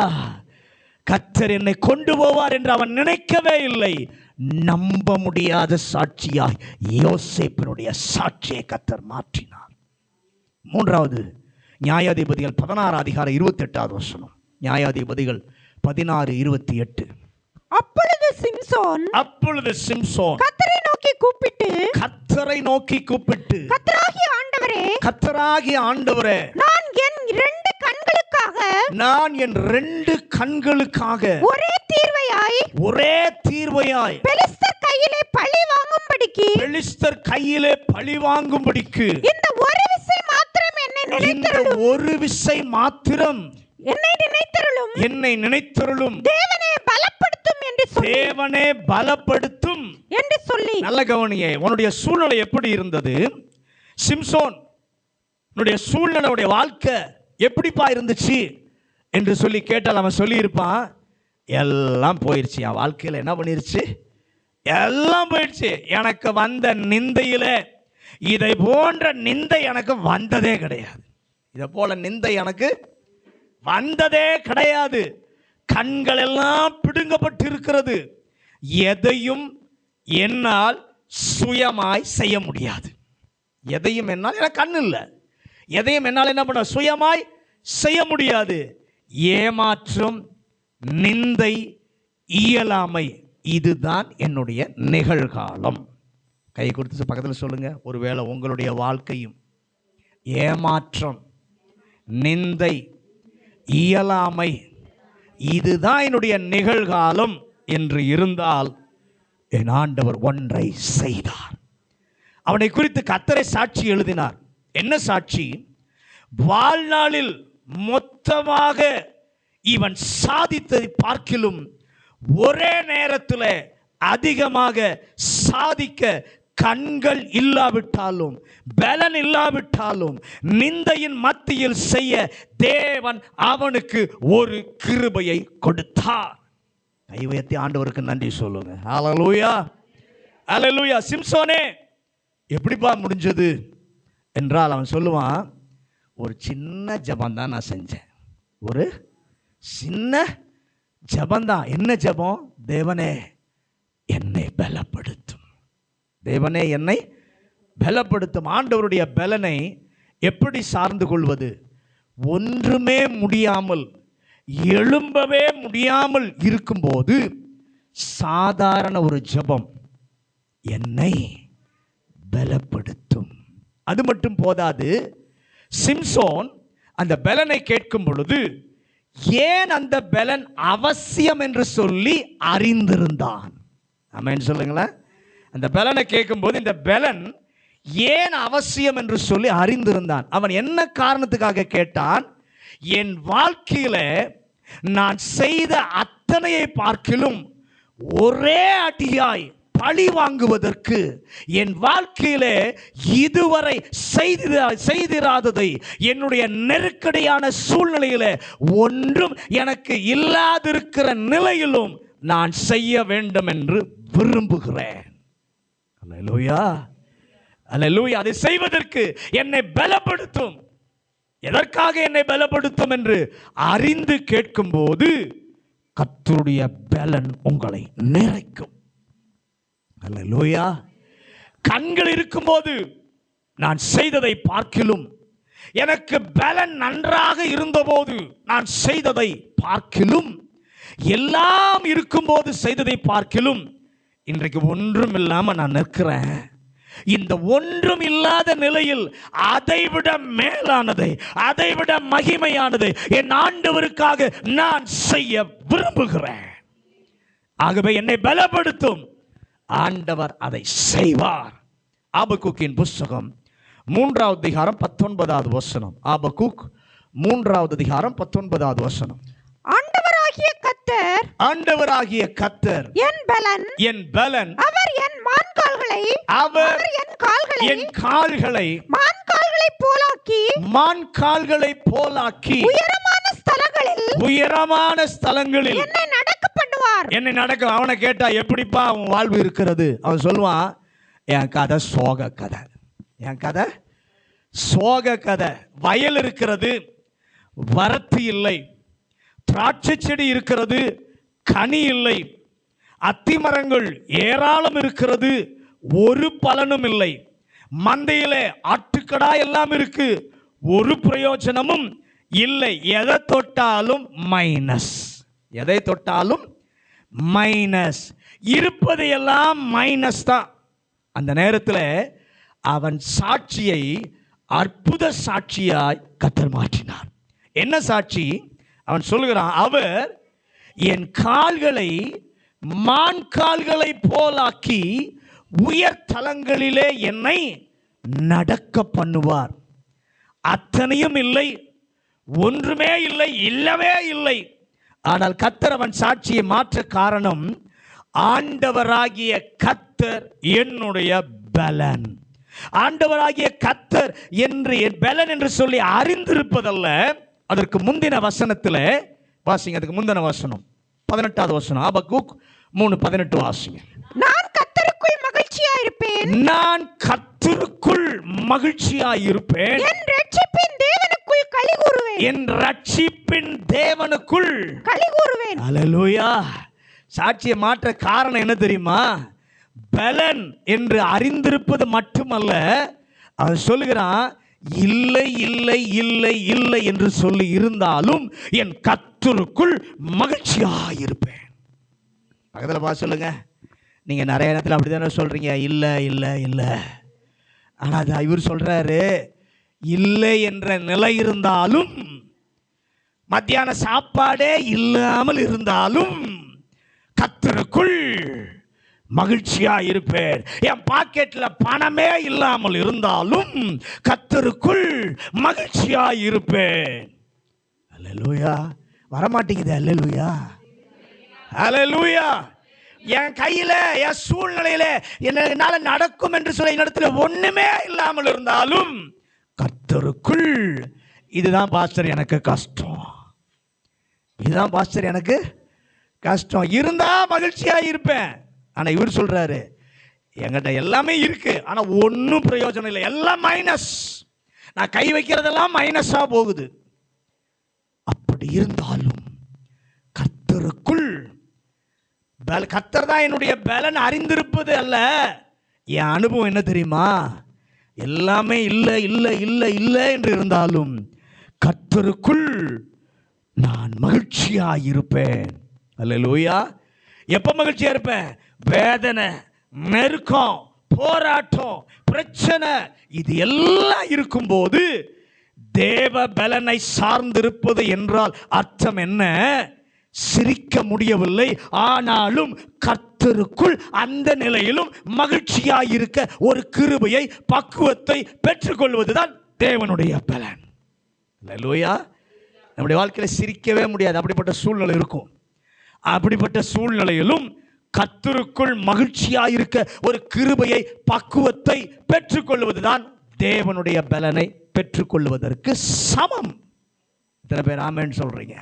[SPEAKER 2] கர்த்தர் என்னை கொண்டு போவார் என்று அவன் நினைக்கவே இல்லை. நம்ப முடியாத சாட்சியாய் யோசேப்பினுடைய சாட்சியை கர்த்தர் மாற்றினார். 3வது நியாயாதிபதிகள் 16 அதிகாரம் 28வது வசனம். நியாயாதிபதிகள் 16:28. அப்பொழுது சிம்சோன் கர்த்தரை நோக்கி கூப்பிட்டு கர்த்தராகிய ஆண்டவரே, நான் என் 2 கண்களுக்காக ஒரே தீர்வையாய் பெலிஸ்தர் கையிலே பழி வாங்கும்படிக்கு இந்த ஒரு விசை மாத்திரம் என்னை நினைத்தருளும், தேவனே பலப்படுத்தும் என்று சொல்லி. நல்ல கவனியே, உன்னுடைய சூழ்நிலை எப்படி இருந்தது? சிம்சோன் சூழ்நிலையுடைய வாழ்க்கை எப்படிப்பா இருந்துச்சு என்று சொல்லி கேட்டால் அவன் சொல்லியிருப்பான், எல்லாம் போயிடுச்சு, என் வாழ்க்கையில் என்ன பண்ணிருச்சு? எல்லாம் போயிடுச்சு. எனக்கு வந்த நிந்தையில இதை போன்ற நிந்தை எனக்கு வந்ததே கிடையாது. இதை போல நிந்தை எனக்கு வந்ததே கிடையாது. கண்கள் எல்லாம் பிடுங்கப்பட்டு இருக்கிறது. எதையும் என்னால் சுயமாய் செய்ய முடியாது. எதையும் என்னால், எனக்கு கண் இல்லை, எதையும் என்னால் என்ன பண்ண சுயமாய் செய்ய முடியாது. ஏமாற்றம், நிந்தை, இயலாமை, இதுதான் என்னுடைய நிகழ்காலம். கை கொடுத்து பக்கத்தில் சொல்லுங்க, ஒருவேளை உங்களுடைய வாழ்க்கையும் ஏமாற்றம், நிந்தை, இயலாமை, இதுதான் என்னுடைய நிகழ்காலம் என்று இருந்தால், என் ஆண்டவர் ஒன்றை செய்தார். அவனை குறித்து கர்த்தரை சாட்சி எழுதினார். என்ன சாட்சி? வாழ்நாளில் மொத்தமாக இவன் சாதித்ததை பார்க்கிலும் ஒரே நேரத்தில் அதிகமாக சாதிக்க கண்கள் இல்லாவிட்டாலும், பலன் இல்லாவிட்டாலும், நிந்தையின் மத்தியில் செய்ய தேவன் அவனுக்கு ஒரு கிருபையை கொடுத்தார். கை உயர்த்தி ஆண்டவருக்கு நன்றி சொல்லுங்க. ஹல்லேலூயா, ஹல்லேலூயா. சிம்சோனே, எப்படிப்பா முடிஞ்சது? என்றால் அவன் சொல்லுவான், ஒரு சின்ன ஜபந்தான் நான் செஞ்சேன், ஒரு சின்ன ஜபந்தான். என்ன ஜபம்? தேவனே என்னை பலப்படுத்தும், தேவனே என்னை பலப்படுத்தும். ஆண்டவருடைய பலனை எப்படி சார்ந்து கொள்வது? ஒன்றுமே முடியாமல், எழும்பவே முடியாமல் இருக்கும்போது சாதாரண ஒரு ஜெபம், என்னை பலப்படுத்தும். அது மட்டும் போதாது, சிம்சோன் அந்த பலனை கேட்கும் பொழுது ஏன் அந்த பலன் அவசியம் என்று சொல்லி அறிந்திருந்தான். ஆமென் சொல்லுங்களேன். அந்த பலனை கேட்கும்போது இந்த பலன் ஏன் அவசியம் என்று சொல்லி அறிந்திருந்தான். அவன் என்ன காரணத்துக்காக கேட்டான்? என் வாழ்க்கையில நான் செய்த அத்தனையை பார்க்கிலும் ஒரே அடியாய் பழி வாங்குவதற்கு என் வாழ்க்கையிலே இதுவரை செய்திராததை, என்னுடைய நெருக்கடியான சூழ்நிலையில ஒன்றும் எனக்கு இல்லாதிருக்கிற நிலையிலும் நான் செய்ய வேண்டும் என்று விரும்புகிறேன். அல்லேலூயா, அல்லேலூயா. அதை செய்வதற்கு என்னை பலப்படுத்தும். எதற்காக என்னை பலப்படுத்தும் என்று அறிந்து கேட்கும்போது கர்த்தருடைய பலன் உங்களை நிறைக்கும். அல்லேலூயா. கண்கள் இருக்கும்போது நான் செய்ததை பார்க்கிலும், எனக்கு பலன் நன்றாக இருந்தபோது நான் செய்ததை பார்க்கிலும், எல்லாம் இருக்கும்போது செய்ததை பார்க்கிலும், இன்றைக்கு ஒன்றும் இல்லாம நான் நிற்கிறேன். இந்த ஒன்றும் இல்லாத நிலையில் அதைவிட மேலானதை, அதைவிட மகிமையானதை என் ஆண்டவருக்காக நான் செய்ய விரும்புகிறேன். ஆகவே என்னை பலப்படுத்தும் ஆண்டவர் அதை செய்வார். ஆபக்கூக்கின் புஸ்தகம் 3வது அதிகாரம் 19வது வசனம். ஆபக்கூக் 3வது அதிகாரம் 19வது வசனம்.
[SPEAKER 4] ஆண்டவராகிய கர்த்தர்,
[SPEAKER 2] ஆண்டவராகிய கர்த்தர்
[SPEAKER 4] என் பலன்,
[SPEAKER 2] என் பலன்,
[SPEAKER 4] அவர் என் மான்கால்களை,
[SPEAKER 2] அவர்
[SPEAKER 4] என் கால்களை,
[SPEAKER 2] என் கால்களை
[SPEAKER 4] மான்கால்களை போலாக்கி,
[SPEAKER 2] மான்கால்களை போலாக்கி,
[SPEAKER 4] உயரமான ஸ்தலங்களில்,
[SPEAKER 2] உயரமான ஸ்தலங்களில்
[SPEAKER 4] என்னை நடக்க பண்ணுவார்.
[SPEAKER 2] என்னை நடக்க. அவனை கேட்டா எப்படிப்பா அவன் வாழ்வு இருக்கிறது? அவன் சொல்லுவான், என் கதை சோக கதை, என் கதை சோக கதை. வயல் இருக்கிறது, வரத்து இல்லை. திராட்சை செடி இருக்கிறது, கனி இல்லை. அத்திமரங்கள் ஏராளம் இருக்கிறது, ஒரு பலனும் இல்லை. மந்தையிலே ஆட்டுக்கடா எல்லாம் இருக்கு, ஒரு பிரயோஜனமும் இல்லை. எதை தொட்டாலும் மைனஸ், எதை தொட்டாலும் மைனஸ். இருப்பது எல்லாம் மைனஸ் தான். அந்த நேரத்தில் அவன் சாட்சியை அற்புத சாட்சியாய் கர்த்தர் மாற்றினார். என்ன சாட்சி? அவன் சொல்லுகிறான், அவர் என் கால்களை மான் கால்களை போலாக்கி உயர் தலங்களிலே என்னை நடக்க பண்ணுவார். அத்தனையும் இல்லை, ஒன்றுமே இல்லை, இல்லவே இல்லை. ஆனால் கர்த்தர் அவன் சாட்சியை மாற்ற காரணம், ஆண்டவராகிய கர்த்தர் என்னுடைய பலன். ஆண்டவராகிய கர்த்தர் என்று என் பலன் என்று சொல்லி அறிந்திருப்பதல்ல. அதற்கு முந்தின வசனத்தில் வாசிங்க, அதுக்கு முந்தின வசனம் 18வது வசனம். ஆபக்கூக் 3:18 வாசிங்க.
[SPEAKER 4] நான் கர்த்தருக்குள் மகிழ்ச்சியாயிருப்பேன்,
[SPEAKER 2] நான் கர்த்தருக்குள் மகிழ்ச்சியாயிருப்பேன்,
[SPEAKER 4] என் ரட்சிப்பின் தேவனுக்குள் களிகூறுவேன்,
[SPEAKER 2] என் ரட்சிப்பின் தேவனுக்குள்
[SPEAKER 4] களிகூறுவேன்.
[SPEAKER 2] அல்லேலூயா. சாட்சியை மாற்ற காரணம் என்ன தெரியுமா? பலன் என்று அறிந்திருப்பது மட்டுமல்ல, அவன் சொல்லுகிறான், இல்லை இல்லை இல்லை இல்லை என்று சொல்லி இருந்தாலும் என் கர்த்தருக்குள் மகிழ்ச்சியாயிருப்பேன். பக்கத்தில் பார்த்து சொல்லுங்க. நீங்க நிறைய நேரத்தில் அப்படிதானே சொல்றீங்க, இல்லை இல்லை இல்லை. ஆனால் இவர் சொல்றாரு, இல்லை என்ற நிலை இருந்தாலும், மத்தியான சாப்பாடே இல்லாமல் இருந்தாலும் கர்த்தருக்குள் மகிழ்ச்சியா இருப்பேன். என் பாக்கெட்ல பணமே இல்லாமல் இருந்தாலும் கர்த்தருக்குள் மகிழ்ச்சியா இருப்பேன். அல்லேலூயா. வரமாட்டேங்குது. அல்லேலூயா, அல்லேலூயா. என் கையில, என் சூழ்நிலையில என்னால நடக்கும் என்று சொல்ல இடத்துல ஒண்ணுமே இல்லாமல் இருந்தாலும் கர்த்தருக்குள், இதுதான் பாஸ்டர் எனக்கு கஷ்டம், இதுதான் பாஸ்டர் எனக்கு கஷ்டம், இருந்தா மகிழ்ச்சியா இருப்பேன். ஆனா இவர் சொல்றாரு, என்கிட்ட எல்லாமே இருக்கு, ஆனா ஒன்றும் பிரயோஜனம் இல்லை, எல்லாம் மைனஸ். நான் கை வைக்கிறதெல்லாம் மைனஸா போகுது. அப்படி இருந்தாலும் கர்த்தருக்குள் கர்த்தர் தான் என்னுடைய பலன் அறிந்திருப்பது அல்ல. என் அனுபவம் என்ன தெரியுமா? எல்லாமே இல்லை இல்லை இல்லை இல்லை என்று இருந்தாலும் கர்த்தருக்குள் நான் மகிழ்ச்சியாக இருப்பேன். அல்லேலூயா. எப்போ மகிழ்ச்சியாக இருப்பேன்? வேதனை, நெருக்கம், போராட்டம், பிரச்சனை இது எல்லாம் இருக்கும்போது தேவ பலனை சார்ந்திருப்பது என்றால் அர்த்தம் என்ன? சிரிக்க முடியவில்லை, ஆனாலும் கர்த்தருக்குள் அந்த நிலையிலும் மகிழ்ச்சியாயிருக்க ஒரு கிருபையை, பக்குவத்தை பெற்றுக்கொள்வதுதான் தேவனுடைய பலன். அல்லேலூயா. நம்முடைய வாழ்க்கையில் சிரிக்கவே முடியாது, அப்படிப்பட்ட சூழ்நிலை இருக்கும். அப்படிப்பட்ட சூழ்நிலையிலும் கர்த்தருக்குள் மகிழ்ச்சியாயிருக்க ஒரு கிருபையை, பக்குவத்தை பெற்றுக்கொள்வதுதான் தேவனுடைய பலனை பெற்றுக்கொள்வதற்கு சமம். இத்தனை பேர் ஆமென் சொல்றீங்க?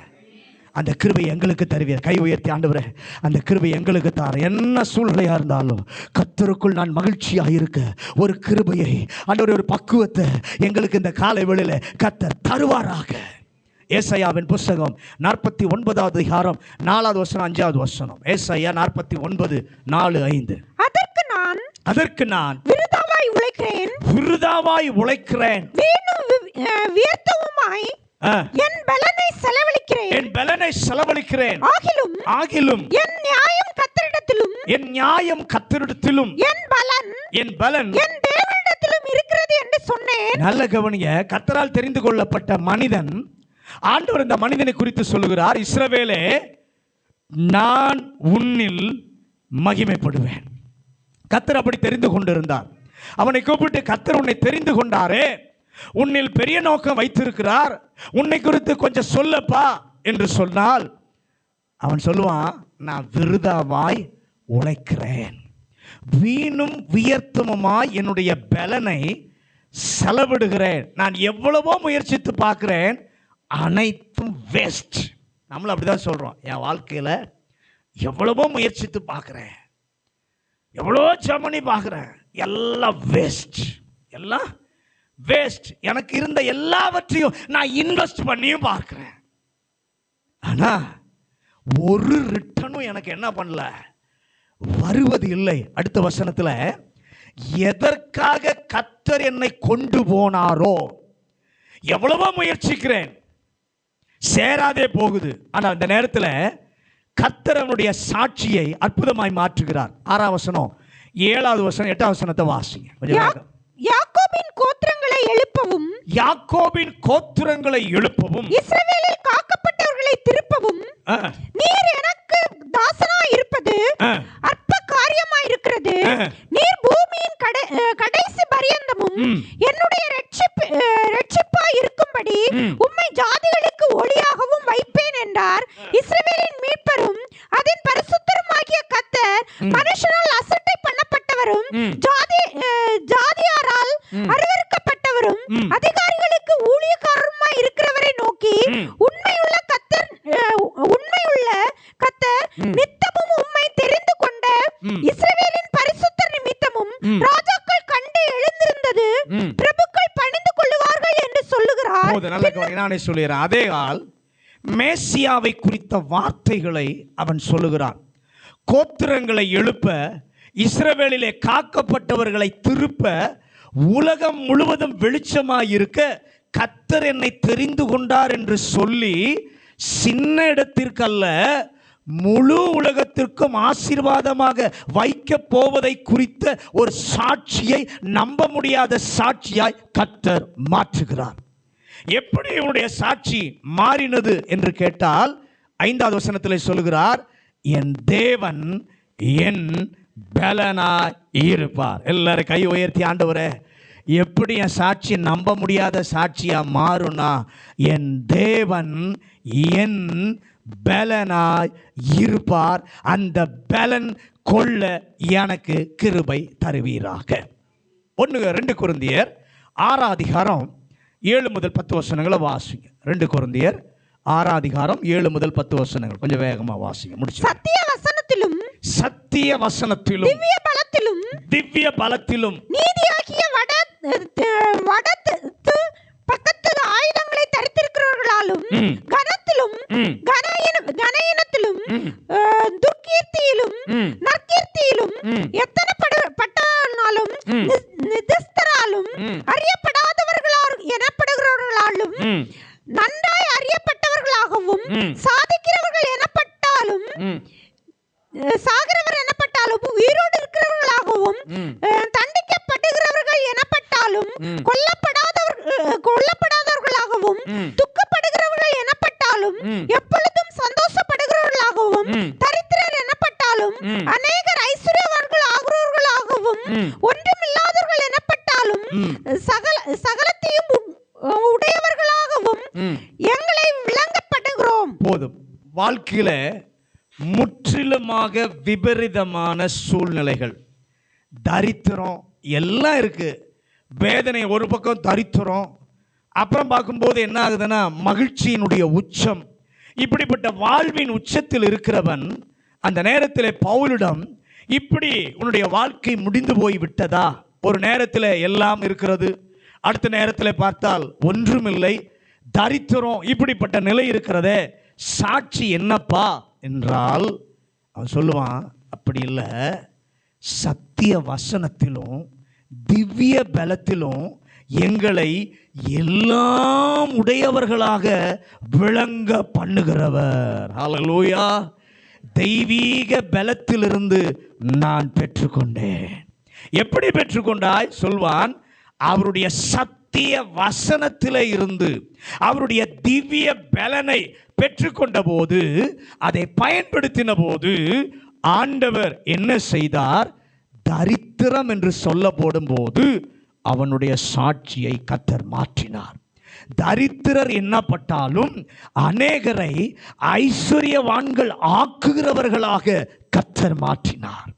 [SPEAKER 2] அந்த கிருபை எங்களுக்கு தருவீர். கை உயர்த்தி, ஆண்டவரே அந்த கிருபை எங்களுக்கு தார. என்ன சூழ்நிலையா இருந்தாலும் கர்த்தருக்குள் நான் மகிழ்ச்சியாக இருக்க ஒரு கிருபையை, ஆண்டவரே ஒரு பக்குவத்தை எங்களுக்கு இந்த காலை வேளையில கர்த்தர் தருவாராக. ஏசாயாவின் புஸ்தகம் 49வது அதிகாரம் 4வது வசனம் 5வது வசனம். ஏசாயா 49 4 5. அதற்கு நான்
[SPEAKER 4] விருதாவாய் உழைக்கிறேன்,
[SPEAKER 2] விருதாவாய் உழைக்கிறேன்,
[SPEAKER 4] வியர்த்தவுமாய் என் பலனை செலவழிக்கிறேன்,
[SPEAKER 2] என் பலனை செலவழிக்கிறேன். ஆகிலும்
[SPEAKER 4] என் நியாயம் கர்த்தரிடத்திலும்,
[SPEAKER 2] என் நியாயம் கர்த்தரிடத்திலும்,
[SPEAKER 4] என் பலன் என் தேவனிடத்திலும் இருக்கிறது என்று சொன்னேன்.
[SPEAKER 2] நல்ல கவனிய. கர்த்தரால் தெரிந்து கொள்ளப்பட்ட மனிதன், ஆண்டவர் இந்த மனிதனை குறித்து சொல்லுகிறார், இஸ்ரவேலே நான் உன்னில் மகிமைப்படுவேன். கர்த்தர் அப்படி தெரிந்து கொண்டிருந்தார். அவனை கூப்பிட்டு, கர்த்தர் உன்னை தெரிந்து கொண்டாரே, உன்னில் பெரிய நோக்கம் வைத்திருக்கிறார், உன்னை குறித்து கொஞ்சம் சொல்லப்பா என்று சொன்னால் அவன் சொல்லுவான், நான் விருதாவாய் உழைக்கிறேன், வீணும் வியர்த்தமுமாய் என்னுடைய பலனை செலவிடுகிறேன், நான் எவ்வளவோ முயற்சித்து பார்க்கிறேன், அனைத்தும் வேஸ்ட். நம்மளும் அப்படிதான் சொல்றோம். என் வாழ்க்கையில் எவ்வளவோ முயற்சித்து பார்க்கிறேன், எவ்வளோ ஜெபம் பார்க்கிறேன், எல்லாம் வேஸ்ட், எல்லாம் வேஸ்ட். எனக்கு இருந்த எல்லாவற்றையும் நான் இன்வெஸ்ட் பண்ணியும் பார்க்கிறேன், ஆனா ஒரு ரிட்டனும் எனக்கு என்ன பண்ணல, வருவது இல்லை. அடுத்த வசனத்துல, எதற்காக கர்த்தர் என்னை கொண்டு போனாரோ, எவ்வளவோ முயற்சிக்கிறேன், சேராதே போகுது. ஆனால் இந்த நேரத்தில் கர்த்தர் அவனுடைய சாட்சியை அற்புதமாய் மாற்றுகிறார். 6வது வசனம் 7வது வசனம் 8வது வசனத்தை வாசிங்க.
[SPEAKER 4] யாக்கோபின் கோத்திரங்களை எழுப்பவும்,
[SPEAKER 2] யாக்கோபின் கோத்திரங்களை எழுப்பவும்,
[SPEAKER 4] இஸ்ரவேலில் காக்கப்பட்டவர்களை திருப்பவும், நீர் எனக்கு தாசனாய் இருப்பது அற்ப காரியமாய் இருக்கிறது, நீர் பூமியின் கடைசி பரியந்தமும் என்னுடைய ரட்சிப்பாய் இருக்கும்படி உம்மை ஜாதிகளுக்கு ஒளியாகவும் வைப்பேன் என்றார். இஸ்ரவேலின் மீட்பரும் அதன் பரிசுத்தருமாகிய கர்த்தர் மனுஷரால் அசட்டை பண்ணப்பட்டவரும் ஜாதியாரால் அருவருக்கப்பட்டவரும் அதிகாரிகளுக்கு ஊழியக்காரருமாய் இருக்கிறவரை நோக்கி, உண்மையுள்ள கர்த்தர் நித்தமும் உம்மை தெரிந்து கொண்ட இஸ்ரவேலின் பரிசுத்தர் நிமித்தமும் ராஜாக்கள் கண்டு எழுந்திருந்தது பிரபுக்கள் பணிந்து கொள்ளுவார்கள் என்று சொல்லுகிறார்.
[SPEAKER 2] நானே சொல்லுகிறேன். அதே ஆள் மேசியாவை குறித்த வார்த்தைகளை அவன் சொல்லுகிறான். கோத்திரங்களை எழுப்ப, இஸ்ரவேலிலே காக்கப்பட்டவர்களை திருப்ப, உலகம் முழுவதும் வெளிச்சமாயிருக்க கர்த்தர் என்னை தெரிந்து கொண்டார் என்று சொல்லி, சின்ன இடத்திற்கல்ல முழு உலகத்திற்கும் ஆசீர்வாதமாக வைக்க போவதை குறித்த ஒரு சாட்சியை, நம்ப முடியாத சாட்சியாய் கர்த்தர் மாற்றுகிறார். எப்படி இவனுடைய சாட்சி மாறினது என்று கேட்டால் 5வது வசனத்தில் சொல்லுகிறார், என் தேவன் என் பலனாய் இருப்பார். எல்லாரும் கை உயர்த்தி, ஆண்டவரே எப்படி என் சாட்சி நம்ப முடியாத சாட்சியா மாறுனா, என் தேவன் என் பலனாய் இருப்பார், அந்த பலன் கொள்ள எனக்கு கிருபை தருவீராக. 2 கொரிந்தியர் 6வது அதிகாரம் 7 முதல் 10 வசனங்களை வாசிங்க. 2 கொரிந்தியர் 6வது அதிகாரம் 7 முதல் 10 வசனங்கள் கொஞ்சம் வேகமா வாசிங்க. முடிச்சு.
[SPEAKER 4] சத்திய வசனத்திலும்
[SPEAKER 2] திவ்ய பலத்திலும் திவ்ய பலத்திலும்
[SPEAKER 4] நீதியாகிய வடத்து பக்கத்தில் ஆயுதங்களை தரித்திருக்கிறவர்களாலும் கனத்திலும் கனயினத்திலும் துர்க்கீர்த்தியிலும் நற்கீர்த்தியிலும் எத்தனை பட்டாலும் நிதஸ்தராலும் அறியப்படாதவர்களால் எனப்படுகிறவர்களாலும் நன்றாய் அறியப்பட்டவர்களாகவும் சாதிக்கிறவர்கள் எனப்பட்டாலும் சாகிறவர் எனப்பட்டாலும் உயிரோடு இருக்கிறவர்களாகவும் தண்டிக்கப்படுகிறவர்கள் எனப்பட்டாலும் கொல்லப்படாதவர்களாகவும் துக்கப்படுகிறவர்கள் எனப்பட்டாலும் எப்பொழுதும் சந்தோஷப்படுகிறவர்களாகவும் தரித்திரர் எனப்பட்டாலும் அநேகர் ஐஸ்வர்யவான்கள் ஆகிறவர்களாகவும் ஒன்றுமில்லாதவர்கள் எனப்பட்டாலும் சகலத்தையும் உடையவர்களாகவும் எங்களை விளங்கப்படுகிறோம்.
[SPEAKER 2] போதும். வாழ்க்கையில முற்றிலுமாக விபரீதமான சூழ்நிலைகள், தரித்திரம் எல்லாம் இருக்கு. வேதனை ஒரு பக்கம், தரித்திரம், அப்புறம் பார்க்கும்போது என்ன ஆகுதுன்னா மகிழ்ச்சியினுடைய உச்சம். இப்படிப்பட்ட வாழ்வின் உச்சத்தில் இருக்கிறவன் அந்த நேரத்தில் பவுலிடம், இப்படி உன்னுடைய வாழ்க்கை முடிந்து போய் விட்டதா? ஒரு நேரத்தில் எல்லாம் இருக்கிறது, அடுத்த நேரத்தில் பார்த்தால் ஒன்றுமில்லை, தரித்திரம், இப்படிப்பட்ட நிலை இருக்கிறதே, சாட்சி என்னப்பா என்றால் அவன் சொல்லுவான், அப்படி இல்லை, சத்திய வசனத்திலும் திவ்ய பலத்திலும் எங்களை எல்லாம் உடையவர்களாக விளங்க பண்ணுகிறவர். ஹல்லேலூயா. தெய்வீக பலத்திலிருந்து நான் பெற்றுக்கொண்டேன். எப்படி பெற்றுக்கொண்டாய் சொல்வான், அவருடைய சத்திய வசனத்திலே இருந்து அவருடைய திவ்ய பலனை பெற்றுக்கொண்ட போது, அதை பயன்படுத்தின போது ஆண்டவர் என்ன செய்தார்? தரித்திரம் என்று சொல்ல போடும்போது அவனுடைய சாட்சியை கர்த்தர் மாற்றினார். தரித்திரர் எண்ணப்பட்டாலும் அநேகரை ஐஸ்வர்யவான்கள் ஆக்குகிறவர்களாக கர்த்தர் மாற்றினார்.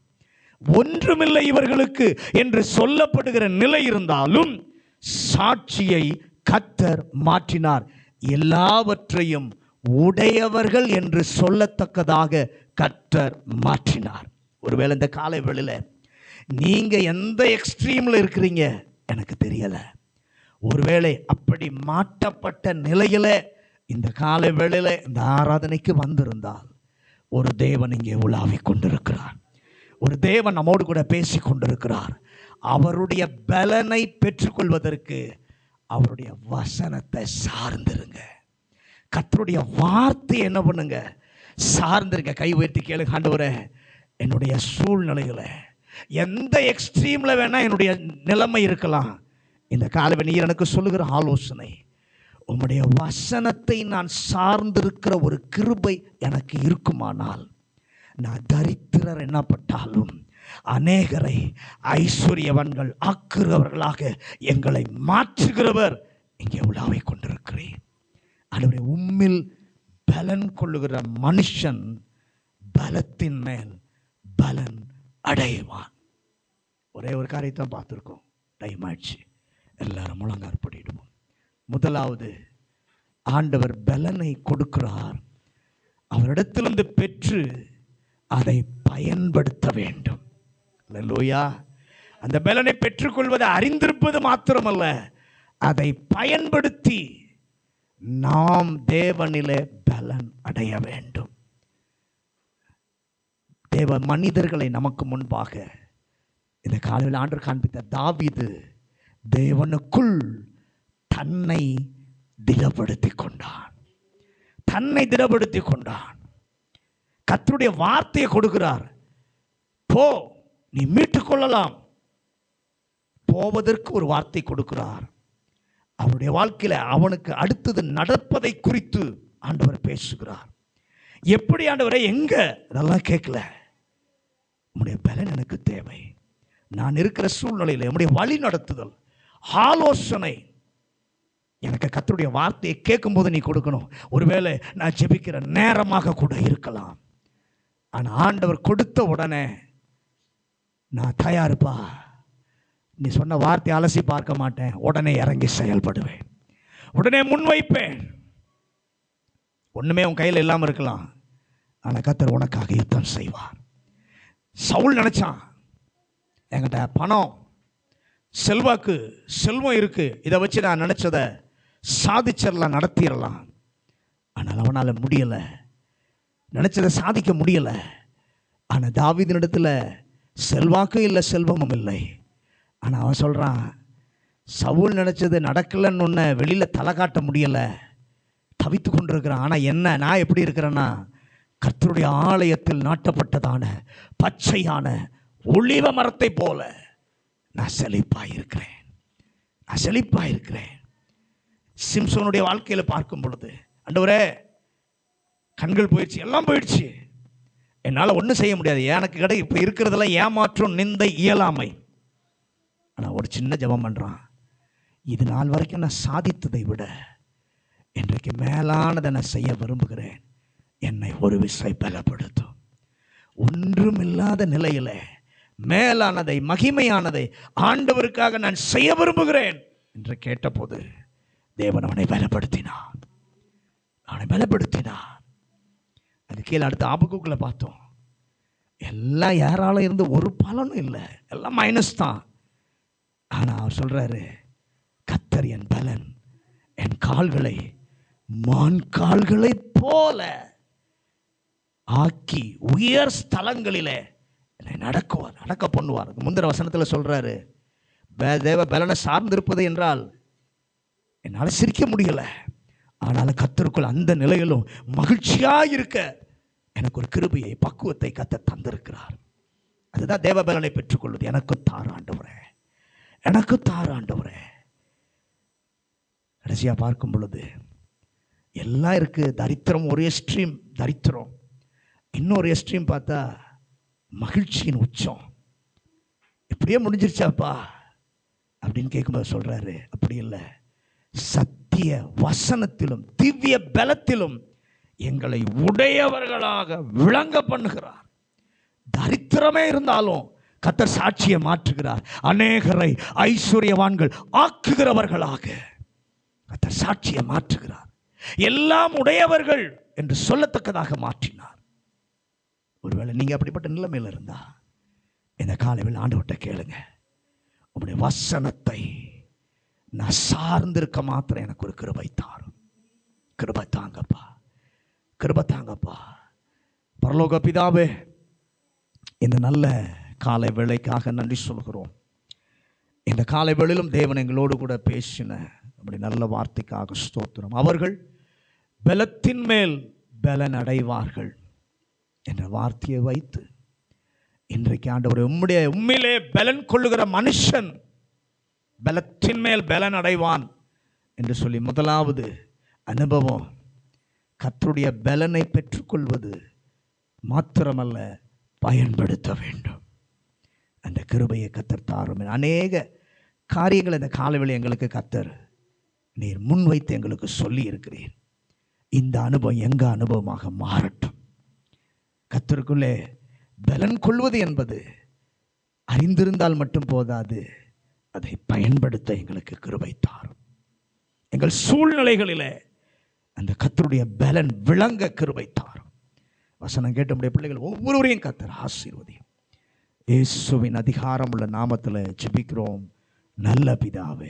[SPEAKER 2] ஒன்றுமில்லை இவர்களுக்கு என்று சொல்லப்படுகிற நிலை இருந்தாலும் சாட்சியை கர்த்தர் மாற்றினார். எல்லாவற்றையும் உடையவர்கள் என்று சொல்லத்தக்கதாக கர்த்தர் மாற்றினார். ஒருவேளை இந்த காலை வேளையில நீங்க எந்த எக்ஸ்ட்ரீம்ல இருக்கிறீங்க எனக்கு தெரியல. ஒருவேளை அப்படி மாற்றப்பட்ட நிலையில இந்த காலை வேளையில இந்த ஆராதனைக்கு வந்திருந்தால், ஒரு தேவன் இங்கே உலாவிக் கொண்டிருக்கிறார். ஒரு தேவன் நம்மோடு கூட பேசி கொண்டிருக்கிறார். அவருடைய பலனை பெற்றுக்கொள்வதற்கு அவருடைய வசனத்தை சார்ந்திருங்க. கர்த்தருடைய வார்த்தை என்ன பண்ணுங்க? சார்ந்திருங்க. கை உயர்த்தி கேளுங்க, ஆண்டவரே, என்னுடைய சூழ்நிலையில எந்த எக்ஸ்ட்ரீம்ல வேணா என்னுடைய நிலைமை இருக்கலாம், இந்த காலவே நீர் எனக்கு சொல்லுகிற ஆலோசனை, உம்முடைய வசனத்தை நான் சார்ந்திருக்கிற ஒரு கிருபை எனக்கு இருக்குமானால், நான் தரித்திரர் என்னப்பட்டாலும் அநேகரை ஐஸ்வர்யவான்கள் ஆக்குகிறவர்களாக எங்களை மாற்றுகிறவர் இங்கே உலாவை கொண்டிருக்கிறேன். ஆண்டவரே, உம்மில் பலன் கொள்ளுகிற மனுஷன் பலத்தின் மேல் பலன் அடைவான். ஒரே ஒரு காரியத்தை பார்த்துருக்கோம். டைம் ஆயிடுச்சு, எல்லாரும் முழங்கார் படிடுவோம். முதலாவது, ஆண்டவர் பலனை கொடுக்கிறார், அவரிடத்திலிருந்து பெற்று அதை பயன்படுத்த வேண்டும். அல்லேலூயா. அந்த பலனை பெற்றுக்கொள்வதை அறிந்திருப்பது மாத்திரமல்ல, அதை பயன்படுத்தி நாம் தேவனிலே பலன் அடைய வேண்டும். தேவ மனிதர்களை நமக்கு முன்பாக இந்த காலையில் ஆண்டவர் காண்பித்த தாவீது தேவனுக்குள் தன்னை திடப்படுத்தி கொண்டான். தன்னை திடப்படுத்தி கொண்டான். கர்த்தருடைய வார்த்தையை கொடுக்கிறார். போ, நீ மீட்டுக் கொள்ளலாம். போவதற்கு ஒரு வார்த்தை கொடுக்கிறார். அவருடைய வாழ்க்கையில அவனுக்கு அடுத்தது நடப்பதை குறித்து ஆண்டவர் பேசுகிறார். எப்படி ஆண்டவரை, எங்க, அதெல்லாம் கேட்கல. உம்முடைய பலன் எனக்கு தேவை. நான் இருக்கிற சூழ்நிலையில் உம்முடைய வழி நடத்துதல், ஆலோசனை, எனக்கு கர்த்தருடைய வார்த்தையை கேட்கும் போது நீ கொடுக்கணும். ஒருவேளை நான் ஜெபிக்கிற நேரமாக கூட இருக்கலாம். ஆனால் ஆண்டவர் கொடுத்த உடனே நான் தயாருப்பா, நீ சொன்ன வார்த்தை அலசி பார்க்க மாட்டேன், உடனே இறங்கி செயல்படுவேன், உடனே முன்வைப்பேன். ஒண்ணுமே உன் கையில் இல்லாமல் இருக்கலாம், ஆனால் கர்த்தர் உனக்காக யுத்தம் செய்வார். சவுல் நினைச்சான்,
[SPEAKER 1] என்கிட்ட பணம், செல்வாக்கு, செல்வம் இருக்குது, இதை வச்சு நான் நினச்சதை சாதிச்சிடலாம், நடத்திடலாம். ஆனால் அவனால் முடியலை, நினச்சதை சாதிக்க முடியலை. ஆனால் தாவீதினிடத்தில் செல்வாக்கும் இல்லை, செல்வமும் இல்லை. ஆனால் அவன் சொல்கிறான், சவுல் நினச்சது நடக்கலைன்னு ஒன்று வெளியில் தலை காட்ட முடியலை, தவித்து கொண்டு இருக்கிறான். ஆனால் என்ன, நான் எப்படி இருக்கிறேன்னா, கர்த்தருடைய ஆலயத்தில் நாட்டப்பட்டதான பச்சையான ஒலிவ மரத்தை போல நான் செழிப்பாயிருக்கிறேன், நான் செழிப்பாயிருக்கிறேன். சிம்சோனுடைய வாழ்க்கையில் பார்க்கும் பொழுது, ஆண்டவரே கண்கள் போயிடுச்சு, எல்லாம் போயிடுச்சு, என்னால் ஒன்றும் செய்ய முடியாது, எனக்கு இப்போ இருக்கிறதெல்லாம் ஏமாற்றம், நிந்தை, இயலாமை. ஆனால் ஒரு சின்ன ஜெபம் பண்ணுறான், இது நாள் வரைக்கும் நான் சாதித்ததை விட இன்றைக்கு மேலானதை நான் செய்ய விரும்புகிறேன், என்னை ஒரு விசை பலப்படுத்தும். ஒன்றுமில்லாத நிலையில் மேலானதை, மகிமையானதை ஆண்டவருக்காக நான் செய்ய விரும்புகிறேன் என்று கேட்டபோது தேவன் அவனை பலப்படுத்தினான், அவனை பலப்படுத்தினான். அது கீழே அடுத்த ஆபக்குக்குள்ள பார்த்தோம், எல்லாம் யாரால இருந்து ஒரு பலனும் இல்லை, எல்லாம் மைனஸ் தான். ஆனால் அவர் சொல்றாரு, கர்த்தர் என் பலன், என் கால்களை மான் கால்களை போல ஆக்கி உயர் ஸ்தலங்களிலே என்னை நடக்குவார், நடக்க பண்ணுவார். முந்திர வசனத்தில் சொல்றாரு, தேவ பலனை சார்ந்திருப்பது என்றால் என்னால் சிரிக்க முடியல, ஆனாலும் கர்த்தருக்குள் அந்த நிலையிலும் மகிழ்ச்சியாக இருக்க எனக்கு ஒரு கிருபையை, பக்குவத்தை கர்த்தர் தந்திருக்கிறார். அதுதான் தேவ பலனை பெற்றுக்கொள்வது. எனக்கு தார் ஆண்டவரே, எனக்கு தார் ஆண்டவரே. கடைசியாக பார்க்கும் பொழுது எல்லாம் இருக்குது. தரித்திரம் ஒரு எக்ஸ்ட்ரீம், தரித்திரம். இன்னொரு எக்ஸ்ட்ரீம் பார்த்தா மகிழ்ச்சியின் உச்சம். இப்படியே முடிஞ்சிருச்சாப்பா அப்படின்னு கேட்கும்போது சொல்கிறாரு, அப்படி இல்லை, சத்திய வசனத்திலும் திவ்ய பலத்திலும் எங்களை உடையவர்களாக விளங்க பண்ணுகிறார். தரித்திரமே இருந்தாலும் கர்த்தர் சாட்சியை மாற்றுகிறார். அநேகரை ஐஸ்வர்யவான்கள் ஆக்குகிறவர்களாக கர்த்தர் சாட்சியை மாற்றுகிறார். எல்லாம் உடையவர்கள் என்று சொல்லத்தக்கதாக மாற்றினார். ஒருவேளை நீங்க அப்படிப்பட்ட நிலைமையில் இருந்தா இந்த காலையில் ஆண்டவர்கிட்ட கேளுங்க, உங்களுடைய வசனத்தை நான் சார்ந்திருக்க மாத்திரம் எனக்கு ஒரு கிருபை தாரும். கிருபை தாங்கப்பா, கிருபை தாங்கப்பா. பரலோக பிதாவே, இந்த நல்ல காலை வேளைக்காக நன்றி சொல்கிறோம். இந்த காலை வேளையிலும் தேவன் எங்களோடு கூட பேசின அப்படி நல்ல வார்த்தைக்காக ஸ்தோத்திரம். அவர்கள் பலத்தின் மேல் பலன் அடைவார்கள் என்ற வார்த்தையை வைத்து இன்றைக்கு ஆண்டவரே, உம்மிலே பலன் கொள்ளுகிற மனுஷன் பலத்தின் மேல் பலன் அடைவான் என்று சொல்லி முதலாவது அனுபவம் கர்த்தருடைய பலனை பெற்றுக்கொள்வது மாத்திரமல்ல, பயன்படுத்த வேண்டும். அந்த கிருபையை கர்த்தர் தாரும். அநேக காரியங்கள் இந்த காலவெளி எங்களுக்கு கர்த்தர் நீர் முன்வைத்து எங்களுக்கு சொல்லி இருக்கிறீர். இந்த அனுபவம் எங்கள் அனுபவமாக மாறட்டும். கர்த்தருக்குள்ளே பலன் கொள்வது என்பது அறிந்திருந்தால் மட்டும் போதாது, அதை பயன்படுத்த எங்களுக்கு கிருபை தாரும். எங்கள் சூழ்நிலைகளிலே அந்த கர்த்தருடைய பலன் விளங்க கிருபை தாரும். வசனம் கேட்ட நம்முடைய பிள்ளைகள் ஒவ்வொருவரையும் கர்த்தர் ஆசீர்வதியும். இயேசுவின் அதிகாரமுள்ள நாமத்தில் ஜெபிக்கிறோம் நல்ல பிதாவே.